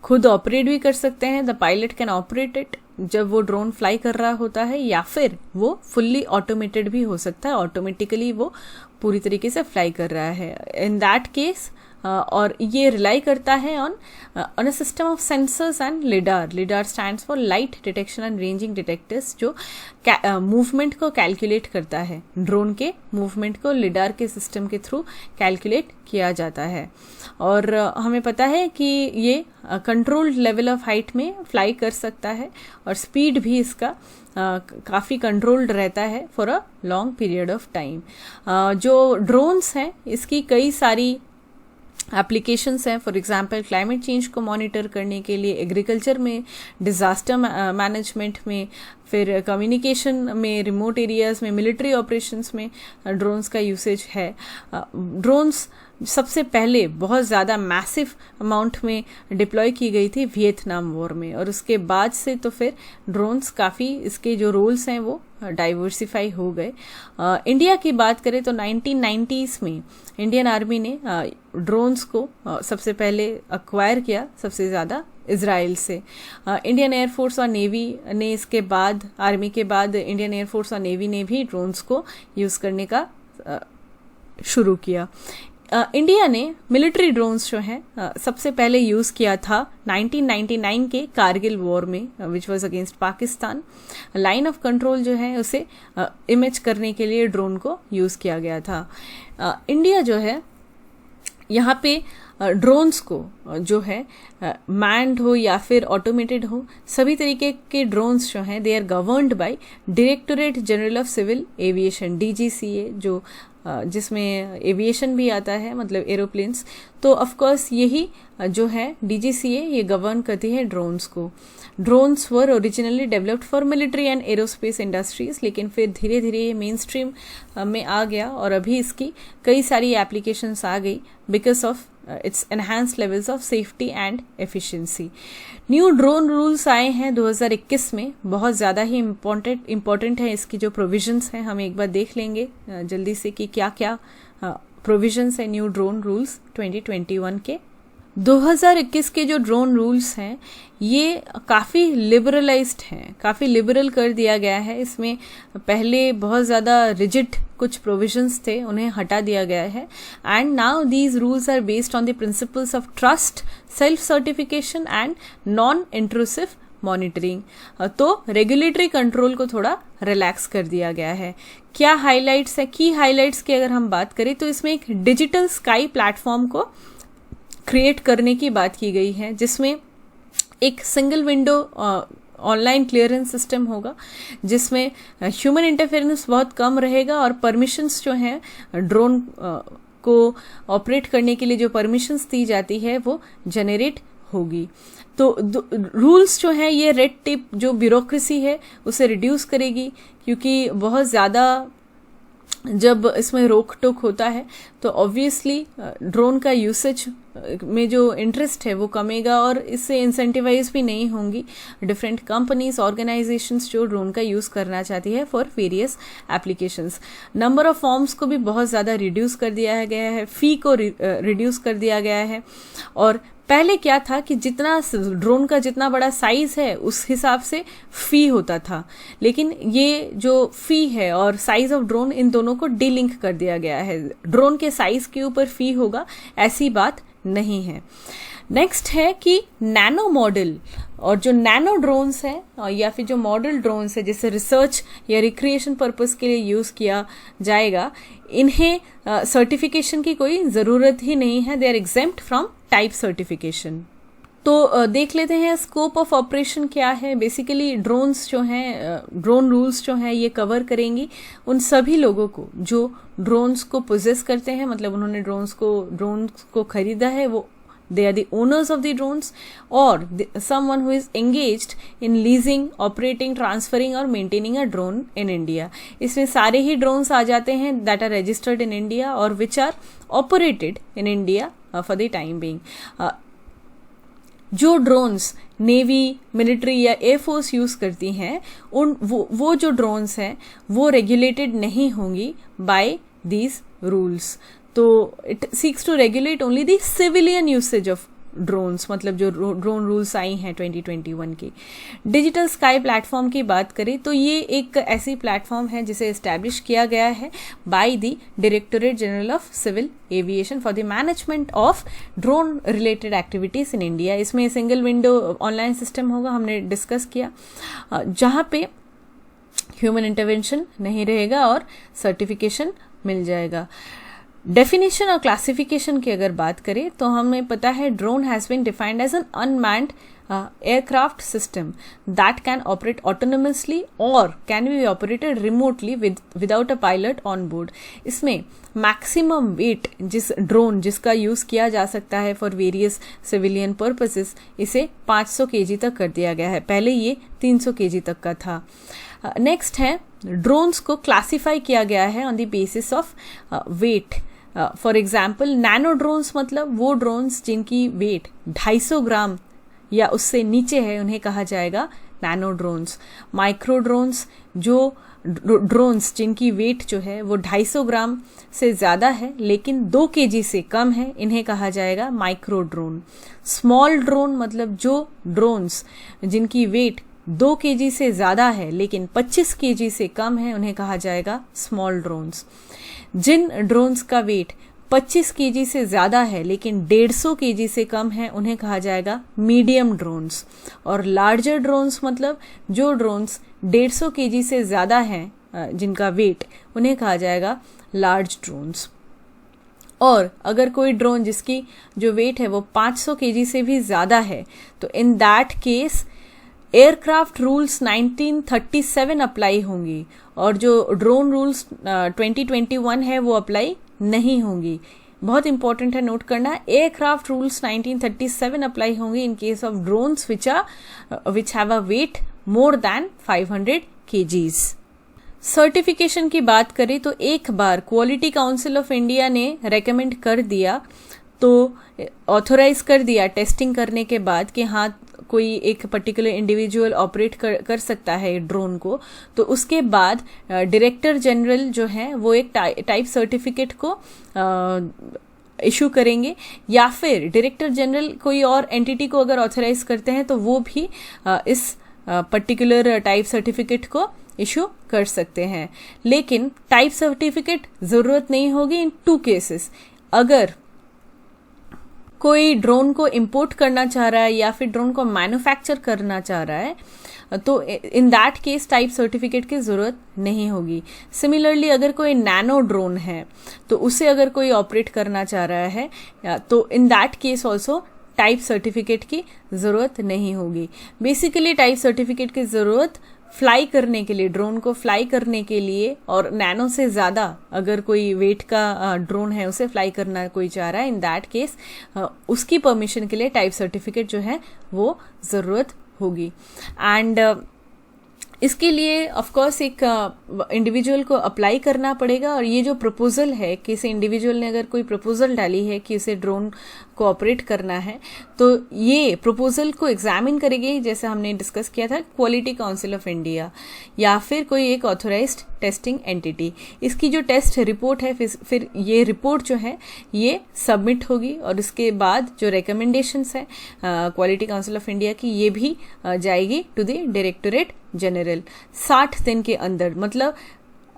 खुद ऑपरेट भी कर सकते हैं, the pilot can operate it जब वो ड्रोन फ्लाई कर रहा होता है, या फिर वो फुल्ली ऑटोमेटेड भी हो सकता है, ऑटोमेटिकली वो पूरी तरीके से फ्लाई कर रहा है। इन दैट केस और ये रिलाई करता है on a system of sensors and lidar. Lidar stands for light detection and ranging detectors, जो मूवमेंट को कैलकुलेट करता है। ड्रोन के मूवमेंट को लिडार के सिस्टम के थ्रू कैलकुलेट किया जाता है। और हमें पता है कि ये कंट्रोल्ड लेवल ऑफ हाइट में फ्लाई कर सकता है, और स्पीड भी इसका काफ़ी कंट्रोल्ड रहता है for a long period of time. जो ड्रोन्स हैं इसकी कई सारी एप्लीकेशंस हैं। फॉर एग्जांपल क्लाइमेट चेंज को मॉनिटर करने के लिए, एग्रीकल्चर में, डिज़ास्टर मैनेजमेंट में, फिर कम्युनिकेशन में, रिमोट एरियाज़ में, मिलिट्री ऑपरेशंस में ड्रोन्स का यूसेज है। ड्रोन्स सबसे पहले बहुत ज़्यादा मैसिव अमाउंट में डिप्लॉय की गई थी वियतनाम वॉर में, और उसके बाद से तो फिर ड्रोन्स काफ़ी, इसके जो रोल्स हैं वो डाइवर्सिफाई हो गए। इंडिया की बात करें तो 1990s में इंडियन आर्मी ने ड्रोन्स को सबसे पहले अक्वायर किया, सबसे ज़्यादा इजराइल से। इंडियन एयरफोर्स और नेवी ने इसके बाद, आर्मी के बाद इंडियन एयरफोर्स और नेवी ने भी ड्रोन्स को यूज़ करने का शुरू किया। इंडिया ने मिलिट्री ड्रोन्स जो हैं सबसे पहले यूज़ किया था 1999 के कारगिल वॉर में, which was against Pakistan. Line of control जो है उसे इमेज करने के लिए ड्रोन को यूज़ किया गया था। इंडिया जो है यहाँ पे ड्रोन्स को जो है मैन्ड हो या फिर ऑटोमेटेड हो, सभी तरीके के ड्रोन्स जो हैं they are governed by directorate general of civil aviation, DGCA, जो जिसमें एविएशन भी आता है, मतलब एरोप्लेन्स। तो ऑफ कोर्स यही जो है DGCA ये गवर्न करती है ड्रोन्स को। Drones were originally developed for military and aerospace industries, लेकिन फिर धीरे धीरे ये मेन स्ट्रीम में आ गया, और अभी इसकी कई सारी एप्लीकेशंस आ गई because of its enhanced levels of safety and efficiency. New drone rules आए हैं 2021 में, बहुत ज़्यादा ही इम्पॉर्टेंट है इसकी जो प्रोविजंस हैं, हम एक बार देख लेंगे जल्दी से कि क्या क्या प्रोविजंस है न्यू ड्रोन रूल्स 2021 के। 2021 के जो ड्रोन रूल्स हैं ये काफ़ी लिबरलाइज्ड हैं, काफ़ी लिबरल कर दिया गया है। इसमें पहले बहुत ज़्यादा रिजिड कुछ प्रोविजंस थे, उन्हें हटा दिया गया है। And now these rules are based on the principles of trust, self certification and non intrusive monitoring. तो रेगुलेटरी कंट्रोल को थोड़ा रिलैक्स कर दिया गया है। क्या हाइलाइट्स है? की हाइलाइट्स की अगर हम बात करें तो इसमें एक डिजिटल स्काई प्लेटफॉर्म को क्रिएट करने की बात की गई है, जिसमें एक single window online clearance system होगा, जिसमें ह्यूमन इंटरफेरेंस बहुत कम रहेगा, और परमिशंस जो हैं ड्रोन को ऑपरेट करने के लिए जो परमिशंस दी जाती है वो जनरेट होगी। तो रूल्स जो हैं ये रेड टेप, जो ब्यूरोक्रेसी है उसे रिड्यूस करेगी, क्योंकि बहुत ज़्यादा जब इसमें रोक टोक होता है तो ऑब्वियसली ड्रोन का यूसेज में जो इंटरेस्ट है वो कमेगा और इससे इंसेंटिवाइज भी नहीं होंगी डिफरेंट कंपनीज ऑर्गेनाइजेशंस जो ड्रोन का यूज़ करना चाहती है for various applications. Number of forms को भी बहुत ज़्यादा रिड्यूस कर दिया गया है, फ़ी को रिड्यूस कर दिया गया है। और पहले क्या था कि जितना ड्रोन का जितना बड़ा साइज है उस हिसाब से फी होता था, लेकिन ये जो फी है और साइज ऑफ ड्रोन इन दोनों को डीलिंक कर दिया गया है। ड्रोन के साइज के ऊपर फी होगा ऐसी बात नहीं है। नेक्स्ट है कि नैनो मॉडल और जो नैनो ड्रोन्स हैं या फिर जो मॉडल ड्रोन्स है जिसे रिसर्च या रिक्रिएशन पर्पस के लिए यूज़ किया जाएगा, इन्हें सर्टिफिकेशन की कोई ज़रूरत ही नहीं है। They are exempt from type certification. तो देख लेते हैं स्कोप ऑफ ऑपरेशन क्या है। बेसिकली ड्रोन्स जो हैं, ड्रोन रूल्स जो हैं ये कवर करेंगी उन सभी लोगों को जो ड्रोन्स को पोजेस करते हैं, मतलब उन्होंने ड्रोन्स को खरीदा है, वो they are the owners of the drones, or someone who is engaged in leasing, operating, transferring or maintaining a drone in India। इसमें सारे ही drones आ जाते हैं that are registered in India or which are operated in India for the time being। जो drones navy, military या air force use करती हैं वो जो ड्रोन्स हैं वो रेगुलेटेड नहीं होंगी बाय दीज रूल्स। तो it seeks to regulate only the civilian usage of drones, मतलब जो ड्रोन रूल्स आई हैं 2021 की। डिजिटल स्काई प्लेटफॉर्म की बात करें तो ये एक ऐसी प्लेटफॉर्म है जिसे एस्टैब्लिश किया गया है by the directorate general of civil aviation for the management of drone related activities in India. इसमें सिंगल विंडो ऑनलाइन सिस्टम होगा, हमने डिस्कस किया, जहाँ पे ह्यूमन इंटरवेंशन नहीं रहेगा और सर्टिफिकेशन मिल जाएगा। डेफिनेशन और क्लासिफिकेशन की अगर बात करें तो हमें पता है drone has been defined as an unmanned aircraft system that can operate autonomously or can be operated remotely without a pilot on board। इसमें मैक्सिमम वेट जिसका यूज़ किया जा सकता है फॉर वेरियस सिविलियन पर्पसेस, इसे 500 kg तक कर दिया गया है। पहले ये 300 kg तक का था। नेक्स्ट है ड्रोन्स को क्लासीफाई किया गया है on the basis of weight. For example nano drones मतलब वो ड्रोन्स जिनकी वेट 250 ग्राम या उससे नीचे है उन्हें कहा जाएगा नैनो ड्रोन्स। माइक्रो ड्रोन्स जो ड्रोन्स जिनकी वेट जो है वो 250 ग्राम से ज़्यादा है लेकिन 2 kg से कम है, इन्हें कहा जाएगा माइक्रो ड्रोन। स्मॉल ड्रोन मतलब जो ड्रोन्स जिनकी वेट 2 kg से ज़्यादा है लेकिन 25 kg से कम है, उन्हें कहा जाएगा स्मॉल ड्रोन्स। जिन ड्रोन्स का वेट 25 kg से ज़्यादा है लेकिन 150 kg से कम है, उन्हें कहा जाएगा मीडियम ड्रोन्स। और लार्जर ड्रोन्स मतलब जो ड्रोन्स 150 kg से ज़्यादा हैं जिनका वेट, उन्हें कहा जाएगा लार्ज ड्रोन्स। और अगर कोई ड्रोन जिसकी जो वेट है वो 500 kg से भी ज़्यादा है तो in that case aircraft rules 1937 apply होंगी और जो ड्रोन रूल्स 2021 है वो अप्लाई नहीं होंगी। बहुत इंपॉर्टेंट है नोट करना, एयरक्राफ्ट रूल्स 1937 अप्लाई होंगे in case of drones which have a weight more than 500 kgs। Certification की बात करें तो एक बार क्वालिटी काउंसिल ऑफ इंडिया ने रेकमेंड कर दिया, तो ऑथोराइज कर दिया टेस्टिंग करने के बाद कि हाँ कोई एक पर्टिकुलर इंडिविजुअल ऑपरेट कर सकता है ड्रोन को, तो उसके बाद डायरेक्टर जनरल जो है वो एक टाइप सर्टिफिकेट को इशू करेंगे, या फिर डायरेक्टर जनरल कोई और एंटिटी को अगर ऑथराइज करते हैं तो वो भी इस पर्टिकुलर टाइप सर्टिफिकेट को इशू कर सकते हैं। लेकिन टाइप सर्टिफिकेट ज़रूरत नहीं होगी इन 2 केसेस। अगर कोई ड्रोन को इंपोर्ट करना चाह रहा है या फिर ड्रोन को मैन्युफैक्चर करना चाह रहा है तो in that case type certificate की ज़रूरत नहीं होगी। सिमिलरली अगर कोई नैनो ड्रोन है तो उसे अगर कोई ऑपरेट करना चाह रहा है तो in that case also type certificate की ज़रूरत नहीं होगी। बेसिकली टाइप सर्टिफिकेट की ज़रूरत फ्लाई करने के लिए, ड्रोन को फ्लाई करने के लिए, और नैनो से ज़्यादा अगर कोई वेट का ड्रोन है उसे फ्लाई करना कोई चाह रहा है, इन दैट केस उसकी परमिशन के लिए टाइप सर्टिफिकेट जो है वो ज़रूरत होगी। एंड इसके लिए ऑफ कोर्स एक इंडिविजुअल को अप्लाई करना पड़ेगा। और ये जो प्रपोजल है, किसी इंडिविजुअल ने अगर कोई प्रपोजल डाली है कि उसे ड्रोन कोऑपरेट करना है तो ये प्रपोजल को एग्जामिन करेगी, जैसे हमने डिस्कस किया था, क्वालिटी काउंसिल ऑफ इंडिया या फिर कोई एक ऑथोराइज्ड टेस्टिंग एंटिटी। इसकी जो टेस्ट रिपोर्ट है फिर ये रिपोर्ट जो है ये सबमिट होगी और इसके बाद जो रिकमेंडेशंस है क्वालिटी काउंसिल ऑफ इंडिया की ये भी जाएगी टू द डायरेक्टोरेट जनरल 60 दिन के अंदर। मतलब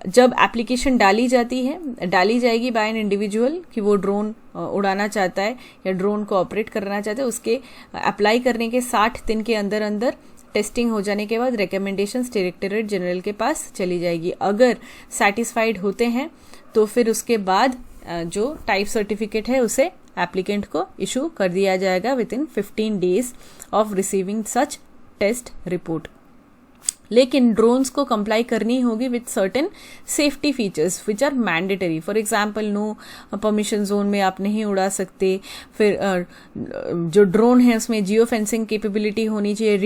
जब एप्लीकेशन डाली जाएगी बाय एन इंडिविजुअल कि वो ड्रोन उड़ाना चाहता है या ड्रोन को ऑपरेट करना चाहता है, उसके अप्लाई करने के 60 दिन के अंदर अंदर टेस्टिंग हो जाने के बाद रिकमेंडेशंस डायरेक्टोरेट जनरल के पास चली जाएगी। अगर सेटिस्फाइड होते हैं तो फिर उसके बाद जो टाइप सर्टिफिकेट है उसे एप्लीकेंट को इशू कर दिया जाएगा with in 15 days of receiving such test report. लेकिन ड्रोन्स को कंप्लाई करनी होगी with certain safety features which are mandatory. For example no permission zone में आप नहीं उड़ा सकते। फिर जो ड्रोन है उसमें जियो फेंसिंग कैपेबिलिटी होनी चाहिए,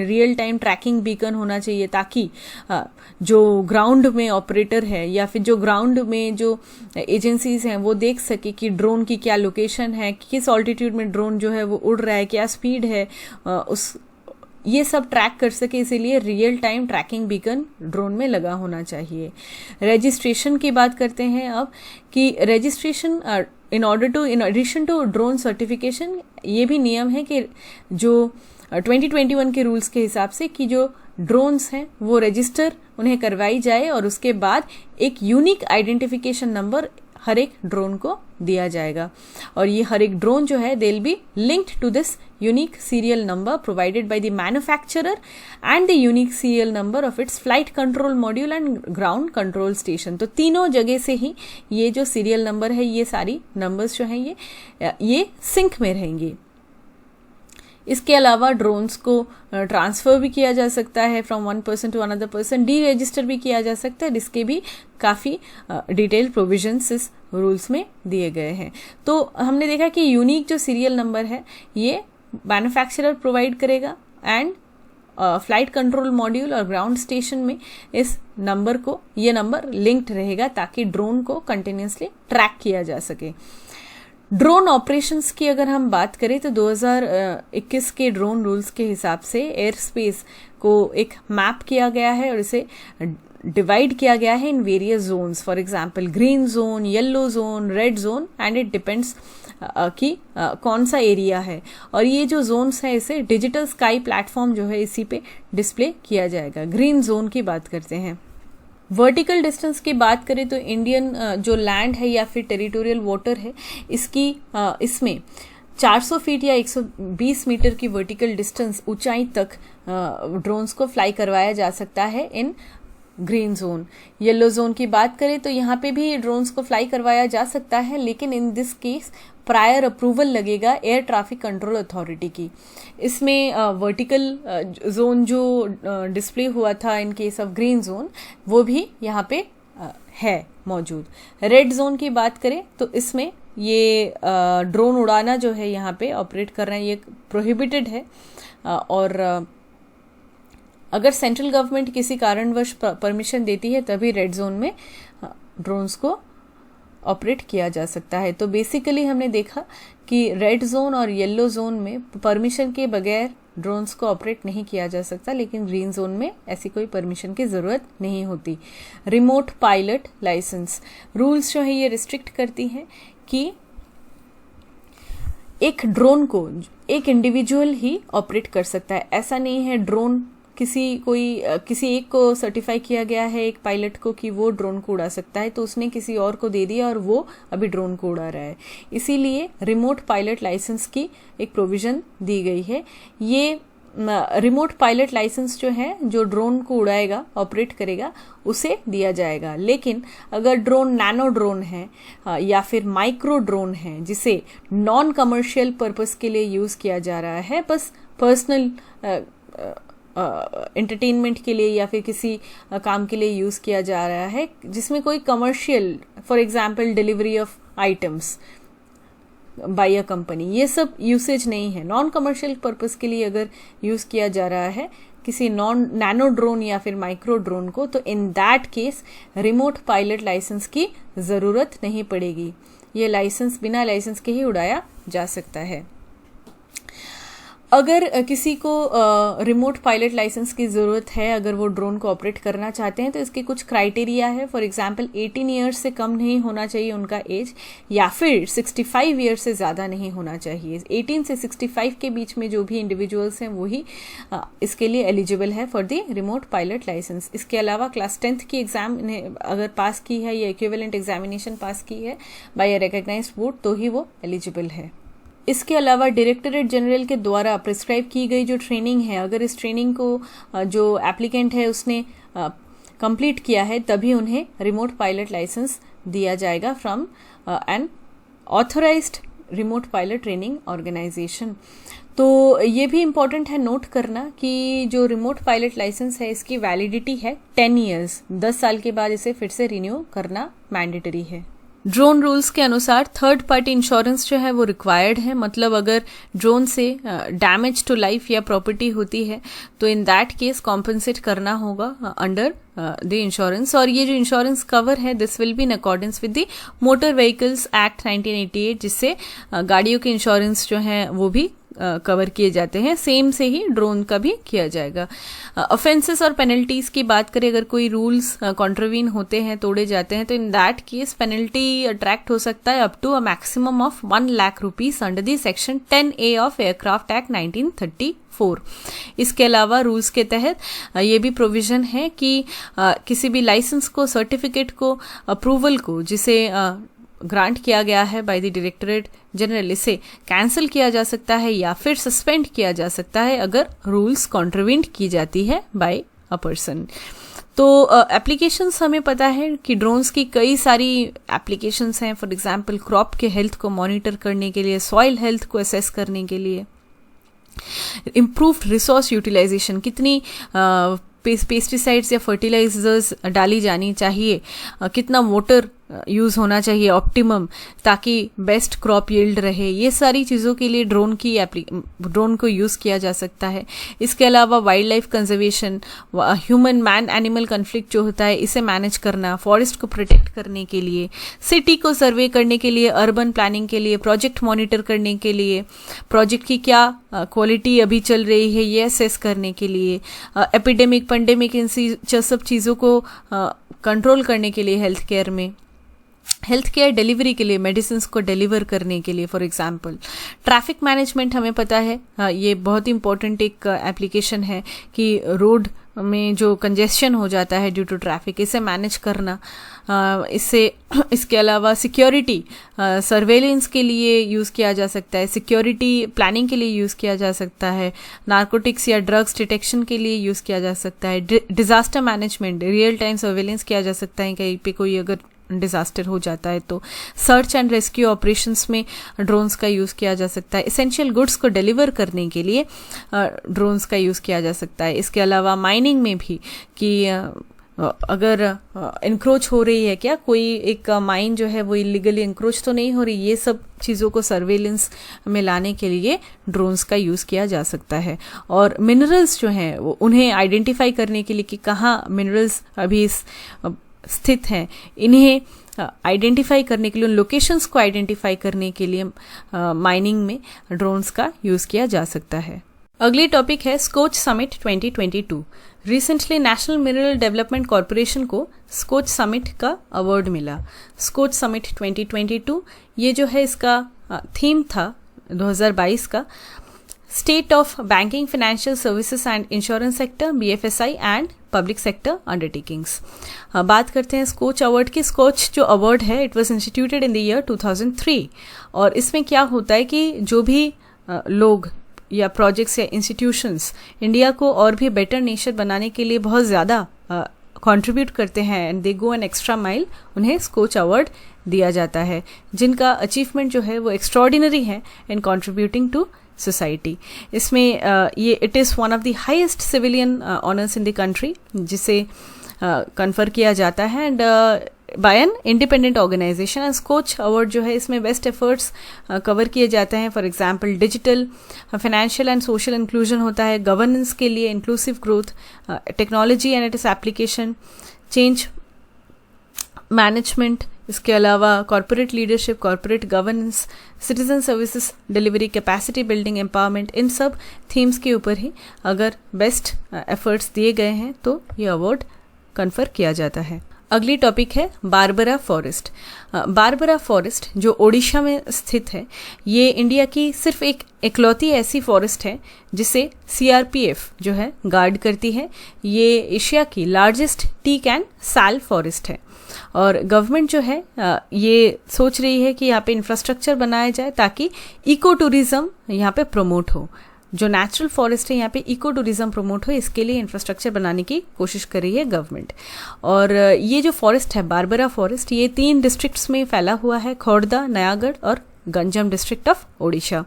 रियल टाइम ट्रैकिंग बीकन होना चाहिए ताकि जो ग्राउंड में ऑपरेटर है या फिर जो ग्राउंड में जो एजेंसीज हैं वो देख सके कि ड्रोन की क्या लोकेशन है, किस ऑल्टीट्यूड में ड्रोन जो है वो उड़ रहा है, क्या स्पीड है, ये सब ट्रैक कर सके। इसीलिए real time tracking beacon drone में लगा होना चाहिए। रजिस्ट्रेशन की बात करते हैं अब कि registration in addition to drone certification ये भी नियम है कि जो 2021 के रूल्स के हिसाब से कि जो ड्रोन्स हैं वो रजिस्टर उन्हें करवाई जाए और उसके बाद एक यूनिक आइडेंटिफिकेशन नंबर हर एक ड्रोन को दिया जाएगा और ये हर एक ड्रोन जो है they will be linked to this unique serial number provided by the manufacturer and the unique serial number of its flight control module and ground control station. तो तीनों जगह से ही ये जो सीरियल नंबर है ये सारी नंबर्स जो हैं ये सिंक में रहेंगी। इसके अलावा ड्रोन्स को ट्रांसफ़र भी किया जा सकता है from one person to another person, deregister भी किया जा सकता है, जिसके भी काफ़ी डिटेल प्रोविजंस इस रूल्स में दिए गए हैं। तो हमने देखा कि यूनिक जो सीरियल नंबर है ये मैन्युफैक्चरर प्रोवाइड करेगा एंड फ्लाइट कंट्रोल मॉड्यूल और ग्राउंड स्टेशन में इस नंबर को ये नंबर लिंक्ड रहेगा ताकि ड्रोन को कंटिन्यूसली ट्रैक किया जा सके। ड्रोन ऑपरेशंस की अगर हम बात करें तो 2021 के ड्रोन रूल्स के हिसाब से एयर स्पेस को एक मैप किया गया है और इसे डिवाइड किया गया है in various zones. For example green zone, yellow zone, red zone and it depends कि कौन सा एरिया है। और ये जो जोन्स है इसे डिजिटल स्काई प्लेटफॉर्म जो है इसी पे डिस्प्ले किया जाएगा। ग्रीन जोन की बात करते हैं। वर्टिकल डिस्टेंस की बात करें तो इंडियन जो लैंड है या फिर टेरिटोरियल वाटर है इसमें 400 फीट या 120 मीटर की वर्टिकल डिस्टेंस ऊंचाई तक ड्रोन्स को फ्लाई करवाया जा सकता है इन ग्रीन जोन। येलो जोन की बात करें तो यहाँ पे भी ड्रोन्स को फ्लाई करवाया जा सकता है, लेकिन in this case prior approval लगेगा एयर ट्रैफिक कंट्रोल अथॉरिटी की। इसमें वर्टिकल जोन जो डिस्प्ले हुआ था इन केस ऑफ ग्रीन जोन वो भी यहाँ पे है मौजूद। रेड जोन की बात करें तो इसमें ये ड्रोन उड़ाना जो है यहाँ पे ऑपरेट कर रहे हैं ये प्रोहिबिटेड है और अगर सेंट्रल गवर्नमेंट किसी कारणवश परमिशन देती है तभी रेड जोन में ड्रोन्स को ऑपरेट किया जा सकता है। तो बेसिकली हमने देखा कि रेड जोन और येलो जोन में परमिशन के बगैर ड्रोन्स को ऑपरेट नहीं किया जा सकता, लेकिन ग्रीन जोन में ऐसी कोई परमिशन की ज़रूरत नहीं होती। रिमोट पायलट लाइसेंस रूल्स जो है ये रिस्ट्रिक्ट करती हैं कि एक ड्रोन को एक इंडिविजुअल ही ऑपरेट कर सकता है। ऐसा नहीं है ड्रोन किसी एक को सर्टिफाई किया गया है एक पायलट को कि वो ड्रोन को उड़ा सकता है तो उसने किसी और को दे दिया और वो अभी ड्रोन को उड़ा रहा है। इसीलिए रिमोट पायलट लाइसेंस की एक प्रोविजन दी गई है। ये रिमोट पायलट लाइसेंस जो है जो ड्रोन को उड़ाएगा ऑपरेट करेगा उसे दिया जाएगा। लेकिन अगर ड्रोन नैनो ड्रोन है या फिर माइक्रो ड्रोन है जिसे नॉन कमर्शियल पर्पस के लिए यूज़ किया जा रहा है, बस पर्सनल एंटरटेनमेंट के लिए या फिर किसी काम के लिए यूज़ किया जा रहा है, जिसमें कोई commercial for example delivery of items by a company, ये सब यूसेज नहीं है। नॉन कमर्शियल पर्पस के लिए अगर यूज़ किया जा रहा है किसी नैनो ड्रोन या फिर माइक्रो ड्रोन को, तो in that case remote pilot licence की ज़रूरत नहीं पड़ेगी। ये लाइसेंस बिना लाइसेंस के ही उड़ाया जा सकता है। अगर किसी को रिमोट पायलट लाइसेंस की ज़रूरत है, अगर वो ड्रोन को ऑपरेट करना चाहते हैं, तो इसके कुछ क्राइटेरिया है। फॉर एग्जांपल 18 ईयर्स से कम नहीं होना चाहिए उनका एज, या फिर 65 ईयर्स से ज़्यादा नहीं होना चाहिए। 18 से 65 के बीच में जो भी इंडिविजुअल्स हैं वही इसके लिए एलिजिबल है for the remote pilot licence. इसके अलावा क्लास 10th की एग्ज़ाम अगर पास की है या इक्विवेलेंट एग्जामिनेशन पास की है बाय अ रिकग्नाइज्ड बोर्ड, तो ही वो एलिजिबल है। इसके अलावा डायरेक्टरेट जनरल के द्वारा प्रिस्क्राइब की गई जो ट्रेनिंग है, अगर इस ट्रेनिंग को जो एप्लीकेंट है उसने कंप्लीट किया है, तभी उन्हें रिमोट पायलट लाइसेंस दिया जाएगा from an authorised remote pilot training organisation. तो ये भी इम्पॉर्टेंट है नोट करना कि जो रिमोट पायलट लाइसेंस है इसकी वैलिडिटी है 10 ईयर्स, 10 साल के बाद इसे फिर से रिन्यू करना मैंडेटरी है। ड्रोन रूल्स के अनुसार थर्ड पार्टी इंश्योरेंस जो है वो रिक्वायर्ड है। मतलब अगर ड्रोन से डैमेज टू लाइफ या प्रॉपर्टी होती है तो इन दैट केस कॉम्पनसेट करना होगा अंडर द इंश्योरेंस। और ये जो इंश्योरेंस कवर है this will be in accordance with the motor vehicles act 1988, जिससे गाड़ियों के इंश्योरेंस जो है वो भी कवर किए जाते हैं। सेम से ही ड्रोन का भी किया जाएगा। ऑफेंसेस और पेनल्टीज की बात करें, अगर कोई रूल्स कॉन्ट्रवीन होते हैं, तोड़े जाते हैं, तो इन दैट केस पेनल्टी अट्रैक्ट हो सकता है up to a maximum of 1 lakh rupees under the section 10A of aircraft act 1934। इसके अलावा रूल्स के तहत ये भी प्रोविजन है कि किसी भी लाइसेंस को, सर्टिफिकेट को, अप्रूवल को जिसे ग्रांट किया गया है बाय द डायरेक्टरेट जनरल, इसे कैंसिल किया जा सकता है या फिर सस्पेंड किया जा सकता है अगर रूल्स कॉन्ट्रवीन्ड की जाती है बाय अ पर्सन। तो एप्लीकेशंस हमें पता है कि ड्रोन्स की कई सारी एप्लीकेशंस हैं। फॉर एग्जांपल क्रॉप के हेल्थ को मॉनिटर करने के लिए, सॉइल हेल्थ को असेस करने के लिए, इम्प्रूव्ड रिसोर्स यूटिलाइजेशन, कितनी पेस्टिसाइड्स या फर्टिलाइजर्स डाली जानी चाहिए, कितना वाटर यूज़ होना चाहिए ऑप्टिमम ताकि बेस्ट क्रॉप यील्ड रहे, ये सारी चीज़ों के लिए ड्रोन को यूज़ किया जा सकता है। इसके अलावा wild life conservation, human man animal conflict जो होता है इसे मैनेज करना, फॉरेस्ट को प्रोटेक्ट करने के लिए, सिटी को सर्वे करने के लिए, अर्बन प्लानिंग के लिए, प्रोजेक्ट मॉनिटर करने के लिए, प्रोजेक्ट की क्या क्वालिटी अभी चल रही है ये असेस करने के लिए, एपिडेमिक पेंडेमिक इन सब चीज़ों को कंट्रोल करने के लिए, हेल्थ केयर डिलीवरी के लिए, मेडिसिन को डिलीवर करने के लिए। फॉर एग्जांपल ट्रैफिक मैनेजमेंट, हमें पता है ये बहुत इंपॉर्टेंट एक एप्लीकेशन है कि रोड में जो कंजेशन हो जाता है ड्यू टू ट्रैफिक, इसे मैनेज करना। इसके अलावा सिक्योरिटी सर्वेलेंस के लिए यूज़ किया जा सकता है, सिक्योरिटी प्लानिंग के लिए यूज़ किया जा सकता है, नार्कोटिक्स या ड्रग्स डिटेक्शन के लिए यूज़ किया जा सकता है, disaster management, real time surveillance किया जा सकता है कहीं पे कोई अगर डिजास्टर हो जाता है तो, सर्च एंड रेस्क्यू ऑपरेशंस में ड्रोन्स का यूज़ किया जा सकता है, एसेंशियल गुड्स को डिलीवर करने के लिए ड्रोन्स का यूज़ किया जा सकता है। इसके अलावा माइनिंग में भी कि अगर इंक्रोच हो रही है क्या, कोई एक माइन जो है वो इलीगली इंक्रोच तो नहीं हो रही, ये सब चीज़ों को सर्वेलेंस में लाने के लिए ड्रोन्स का यूज़ किया जा सकता है। और मिनरल्स जो हैं उन्हें आइडेंटिफाई करने के लिए कि कहाँ मिनरल्स अभी स्थित हैं, इन्हें आइडेंटिफाई करने के लिए, उन लोकेशंस को आइडेंटिफाई करने के लिए माइनिंग में ड्रोन्स का यूज़ किया जा सकता है। अगली टॉपिक है Skoch summit 2022। Recently national mineral development corporation को स्कोच समिट का अवार्ड मिला। स्कोच समिट 2022 ये जो है इसका थीम था 2022 का, state of banking, financial services and insurance sector, BFSI and public sector undertakings. बात करते हैं स्कोच अवार्ड की। स्कोच जो अवार्ड है it was instituted in the year 2003 और इसमें क्या होता है कि जो भी लोग या प्रोजेक्ट्स या इंस्टीट्यूशंस इंडिया को और भी बेटर नेशन बनाने के लिए बहुत ज़्यादा कंट्रीब्यूट करते हैं and they go an extra mile, उन्हें स्कोच अवार्ड दिया जाता है, जिनका अचीवमेंट जो है वो एक्स्ट्रॉर्डिनरी है इन कंट्रीब्यूटिंग टू सोसाइटी। इसमें ये it is one of the highest civilian honours in the country, जिसे कन्फर किया जाता है and by an independent organisation. And Skoch award जो है इसमें बेस्ट एफर्ट्स कवर किए जाते हैं। For example digital, financial and social inclusion होता है, गवर्नेंस के लिए inclusive growth, technology and its application, change management, इसके अलावा corporate leadership, corporate governance, citizen services delivery, capacity building, empowerment, इन सब थीम्स के ऊपर ही अगर बेस्ट एफर्ट्स दिए गए हैं तो ये अवार्ड कन्फर किया जाता है। अगली टॉपिक है बारबरा फॉरेस्ट। बारबरा फॉरेस्ट जो ओडिशा में स्थित है, ये इंडिया की सिर्फ एक इकलौती ऐसी फॉरेस्ट है जिसे सीआरपीएफ जो है गार्ड करती है। ये एशिया की लार्जेस्ट टीक एंड साल फॉरेस्ट है और गवर्नमेंट जो है ये सोच रही है कि यहाँ पे इंफ्रास्ट्रक्चर बनाया जाए ताकि इको टूरिज्म यहाँ पे प्रमोट हो। जो नेचुरल फॉरेस्ट है यहाँ पे इको टूरिज्म प्रमोट हो, इसके लिए इंफ्रास्ट्रक्चर बनाने की कोशिश कर रही है गवर्नमेंट। और ये जो फॉरेस्ट है बारबरा फॉरेस्ट, ये 3 डिस्ट्रिक्ट्स में फैला हुआ है, खोर्धा, नयागढ़ और गंजम डिस्ट्रिक्ट ऑफ ओडिशा।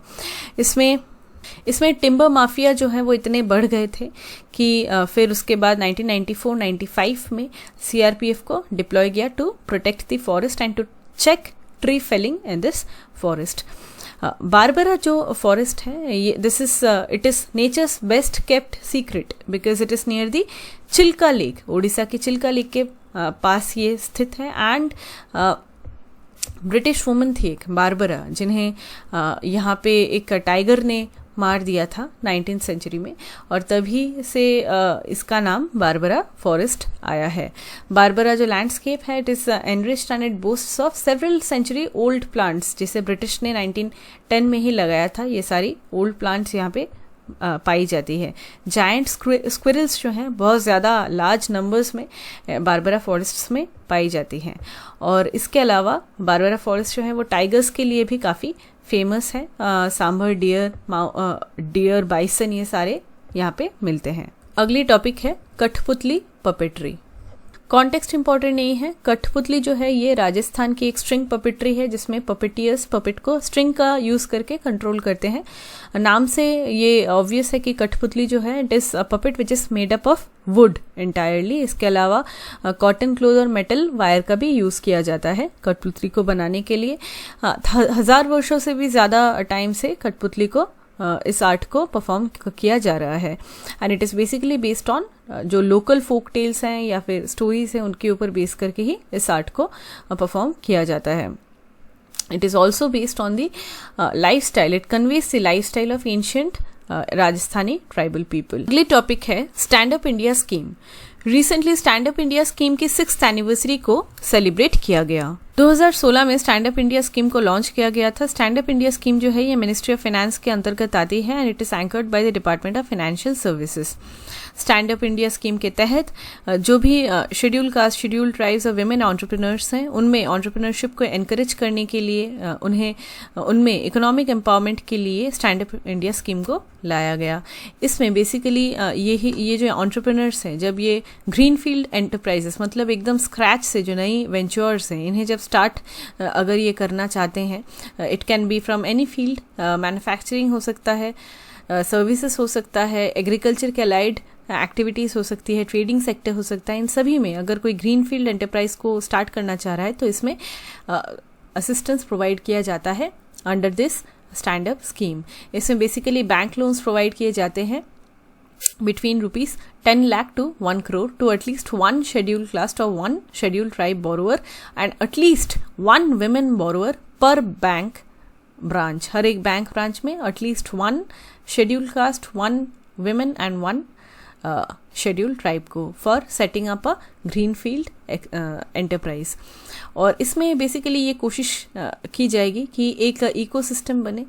इसमें टिम्बर माफिया जो है वो इतने बढ़ गए थे कि फिर उसके बाद 1994-95 में सीआरपीएफ को डिप्लॉय किया to protect the forest and to check tree felling in this forest. Barbara जो फॉरेस्ट है ये it is nature's best kept secret because it is near the Chilka lake. Odisha की चिल्का लेक के पास ये स्थित है एंड ब्रिटिश वुमन थी एक बारबरा, जिन्हें यहाँ पे एक टाइगर ने मार दिया था 19th सेंचुरी में और तभी से इसका नाम बारबरा फॉरेस्ट आया है। बारबरा जो लैंडस्केप है it is enriched and it boasts of several century old plants, जिसे ब्रिटिश ने 1910 में ही लगाया था। ये सारी ओल्ड प्लांट्स यहाँ पे पाई जाती है। जायंट स्क्विरल्स जो हैं बहुत ज़्यादा लार्ज नंबर्स में बारबरा फॉरेस्ट्स में पाई जाती हैं और इसके अलावा बारबरा फॉरेस्ट जो है वो टाइगर्स के लिए भी काफ़ी फेमस है। सांभर डियर, बाइसन, ये सारे यहाँ पे मिलते हैं। अगली टॉपिक है कठपुतली पपेट्री। कॉन्टेक्स्ट इंपॉर्टेंट नहीं है। कठपुतली जो है ये राजस्थान की एक स्ट्रिंग पपेट्री है जिसमें पपेटियर्स पपेट को स्ट्रिंग का यूज करके कंट्रोल करते हैं। नाम से ये ऑब्वियस है कि कठपुतली जो है it is a puppet which is made up of would entirely. इसके अलावा कॉटन क्लोथ और मेटल वायर का भी यूज किया जाता है कठपुतली को बनाने के लिए। 1000 वर्षों से भी ज्यादा टाइम से कठपुतली को इस आर्ट को परफॉर्म किया जा रहा है and it is basically based on जो लोकल फोक टेल्स हैं या फिर स्टोरीज हैं उनके ऊपर बेस करके ही इस आर्ट को परफॉर्म किया जाता है। It is also based on the life style, it conveys the life style of ancient Rajasthani tribal people. अगली टॉपिक है stand up India scheme. Recently stand up India scheme की 6th एनिवर्सरी को celebrate किया गया। 2016 में स्टैंड अप इंडिया स्कीम को launch किया गया था। स्टैंड अप इंडिया स्कीम जो है ये मिनिस्ट्री ऑफ फाइनेंस के अंतर्गत आती है and it is anchored by the department of financial services. Stand up India scheme के तहत जो भी शेड्यूल कास्ट, शेड्यूल ट्राइब्स और विमेन एंटरप्रेन्योर्स हैं उनमें एंटरप्रेन्योरशिप को एनकरेज करने के लिए उनमें इकोनॉमिक एम्पावरमेंट के लिए स्टैंड अप इंडिया स्कीम को लाया गया। इसमें बेसिकली ये जो एंटरप्रेन्योर्स हैं जब ये ग्रीनफील्ड एंटरप्राइजेस मतलब एकदम स्क्रैच से जो नई वेंचर्स हैं इन्हें जब स्टार्ट अगर ये करना चाहते हैं, it can B from any field, manufacturing हो सकता है, सर्विसेज हो सकता है, एग्रीकल्चर के अलाइड एक्टिविटीज़ हो सकती है, ट्रेडिंग सेक्टर हो सकता है। इन सभी में अगर कोई ग्रीन फील्ड एंटरप्राइज को स्टार्ट करना चाह रहा है तो इसमें असिस्टेंस प्रोवाइड किया जाता है under this stand up scheme. इसमें बेसिकली बैंक लोन्स प्रोवाइड किए जाते हैं between rupees 10 lakh to 1 crore to at least one scheduled caste or one scheduled tribe borrower and at least one women borrower per bank branch। हर एक bank branch में at least one scheduled caste, one women and one scheduled tribe को for setting up a greenfield enterprise। और इसमें basically ये कोशिश की जाएगी कि एक इकोसिस्टम बने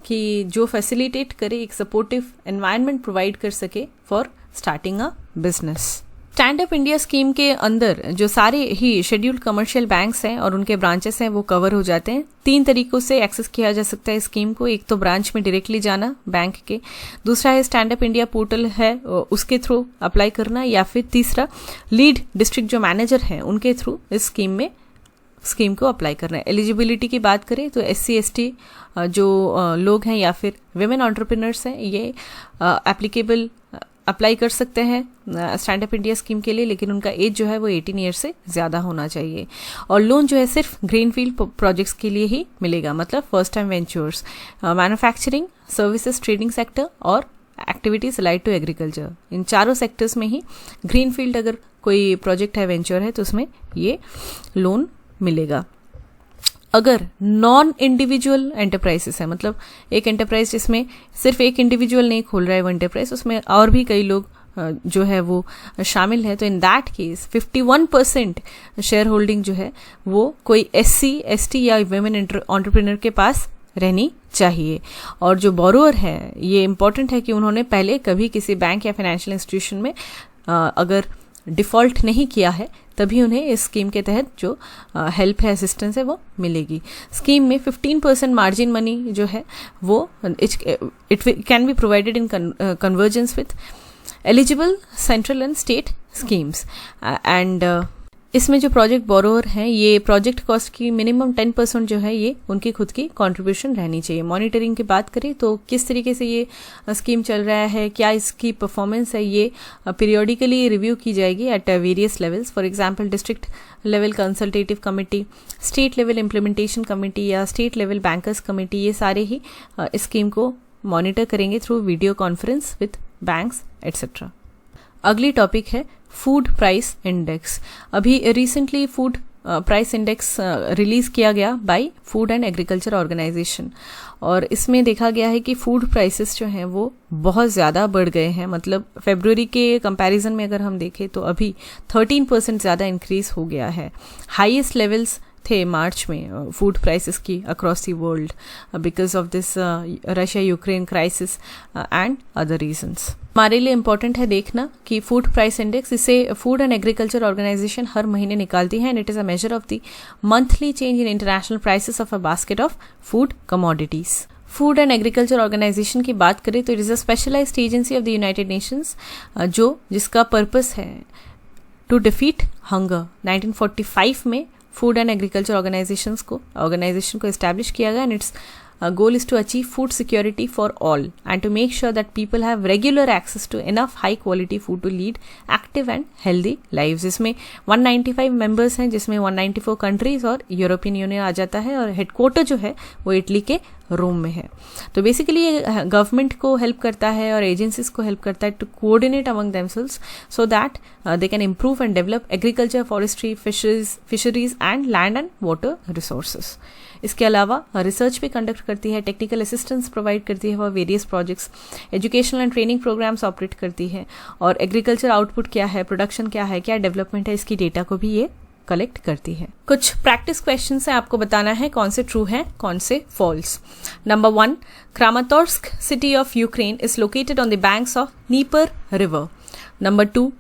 कि जो फैसिलिटेट करे, एक सपोर्टिव एनवायरनमेंट प्रोवाइड कर सके for starting a business. Stand up India scheme के अंदर जो सारे ही शेड्यूल्ड कमर्शियल बैंक्स हैं और उनके ब्रांचेस हैं वो कवर हो जाते हैं। 3 तरीकों से एक्सेस किया जा सकता है स्कीम को। एक तो ब्रांच में डायरेक्टली जाना बैंक के, दूसरा है स्टैंड अप इंडिया पोर्टल है उसके थ्रू अप्लाई करना, या फिर तीसरा लीड डिस्ट्रिक्ट जो मैनेजर हैं उनके थ्रू इस स्कीम को अप्लाई करना है। एलिजिबिलिटी की बात करें तो SC ST जो लोग हैं या फिर विमेन एंटरप्रेन्योर्स हैं ये एप्लीकेबल अप्लाई कर सकते हैं स्टैंड अप इंडिया स्कीम के लिए, लेकिन उनका एज जो है वो 18 ईयर से ज़्यादा होना चाहिए। और लोन जो है सिर्फ ग्रीनफील्ड प्रोजेक्ट्स के लिए ही मिलेगा, मतलब first time ventures, manufacturing, services, trading sector और एक्टिविटीज रिलेटेड टू एग्रीकल्चर। इन चारों सेक्टर्स में ही ग्रीनफील्ड अगर कोई प्रोजेक्ट है, वेंचर है, तो उसमें ये लोन मिलेगा। अगर नॉन इंडिविजुअल एंटरप्राइजेस है, मतलब एक एंटरप्राइज जिसमें सिर्फ एक इंडिविजुअल नहीं खोल रहा है वो एंटरप्राइज, उसमें और भी कई लोग जो है वो शामिल है, तो in that case 51% share holding जो है वो कोई SC ST या वुमेन एंटरप्रेन्योर के पास रहनी चाहिए। और जो बोरोअर है, ये इंपॉर्टेंट है कि उन्होंने पहले कभी किसी बैंक या फाइनेंशियल इंस्टीट्यूशन में अगर डिफ़ॉल्ट नहीं किया है तभी उन्हें इस स्कीम के तहत जो हेल्प है, असिस्टेंस है, वो मिलेगी। स्कीम में 15% मार्जिन मनी जो है वो it can be provided in convergence with eligible central and state schemes. And इसमें जो प्रोजेक्ट बोरोअर हैं, ये प्रोजेक्ट कॉस्ट की मिनिमम 10% जो है ये उनकी खुद की कंट्रीब्यूशन रहनी चाहिए। मॉनिटरिंग की बात करें तो किस तरीके से ये स्कीम चल रहा है, क्या इसकी परफॉर्मेंस है, ये पीरियोडिकली रिव्यू की जाएगी at various levels. For example district level consultative committee, state level implementation committee या स्टेट लेवल बैंकर्स कमेटी, ये सारे ही इस स्कीम को मॉनिटर करेंगे through video conference with banks etcetera. अगली टॉपिक है फूड प्राइस इंडेक्स। अभी recently food price index release किया गया by food and agriculture organisation, और इसमें देखा गया है कि फूड प्राइसेस जो हैं वो बहुत ज़्यादा बढ़ गए हैं। मतलब फरवरी के कंपैरिजन में अगर हम देखें तो अभी 13% ज़्यादा इंक्रीज हो गया है। हाईएस्ट लेवल्स थे मार्च में फूड प्राइसेस की across the world because of this Russia Ukraine crisis and other reasons. हमारे लिए इम्पॉर्टेंट है देखना कि फूड प्राइस इंडेक्स, इसे फूड एंड एग्रीकल्चर ऑर्गेनाइजेशन हर महीने निकालती है, and it is a measure of the monthly change in international prices of a basket of food commodities. Food and agriculture organisation की बात करें तो it is a specialised agency of the United Nations जिसका purpose है to defeat hunger. 1945 में food and agriculture organisation को establish किया गया, and it's goal is to achieve food security for all and to make sure that people have regular access to enough high quality food to lead active and healthy lives। इसमें 195 members हैं, जिसमें 194 countries और European union आ जाता है, और headquarter जो है वो इटली के रोम में है। तो बेसिकली ये गवर्नमेंट को हेल्प करता है और एजेंसीज को हेल्प करता है to coordinate among themselves so that they can improve and develop agriculture, forestry, fisheries and land and water resources. इसके अलावा रिसर्च भी कंडक्ट करती है, टेक्निकल असिस्टेंस प्रोवाइड करती है for various projects, educational and training programmes operate करती है, और एग्रीकल्चर आउटपुट क्या है, प्रोडक्शन क्या है, क्या डेवलपमेंट है, इसकी डेटा को भी ये कलेक्ट करती है। कुछ प्रैक्टिस क्वेश्चन से आपको बताना है कौन से ट्रू हैं कौन से false. Number 1, Kramatorsk city of Ukraine is located on the banks of Dnieper river. Number 2,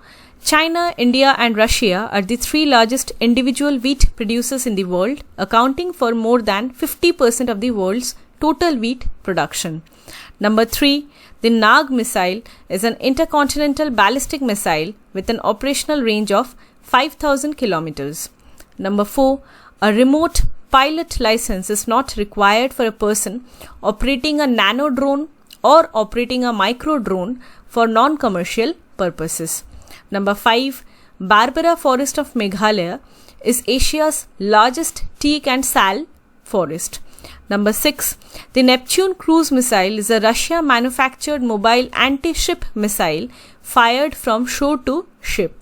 China, India and Russia are the 3 largest individual wheat producers in the world, accounting for more than 50% of the world's total wheat production. Number 3, the Nag missile is an intercontinental ballistic missile with an operational range of 5,000 kilometers. Number 4, a remote pilot license is not required for a person operating a nano drone or operating a micro drone for non-commercial purposes. Number 5, Barbara Forest of Meghalaya is Asia's largest teak and sal forest. Number 6, the Neptune cruise missile is a Russia-manufactured mobile anti-ship missile fired from shore to ship.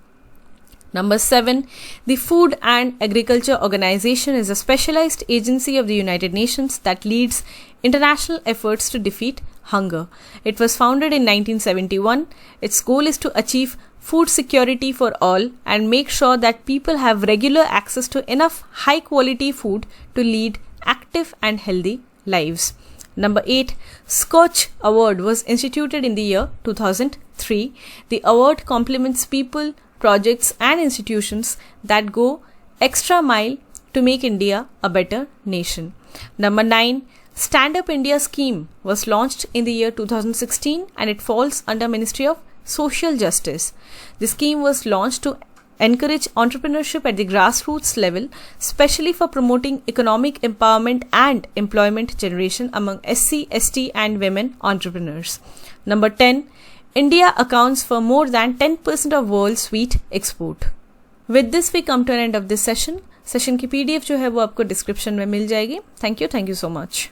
Number 7, the Food and Agriculture Organization is a specialized agency of the United Nations that leads international efforts to defeat hunger. It was founded in 1971. Its goal is to achieve food security for all and make sure that people have regular access to enough high quality food to lead active and healthy lives. Number 8, Scotch Award was instituted in the year 2003. The award compliments people, projects and institutions that go extra mile to make India a better nation. Number 9, Stand Up India scheme was launched in the year 2016 and it falls under Ministry of Social Justice. The scheme was launched to encourage entrepreneurship at the grassroots level, especially for promoting economic empowerment and employment generation among SC, ST and women entrepreneurs. Number 10, India accounts for more than 10% of world's wheat export. With this we come to an end of this session. Session की PDF जो है वो आपको description में मिल जाएगी। Thank you so much.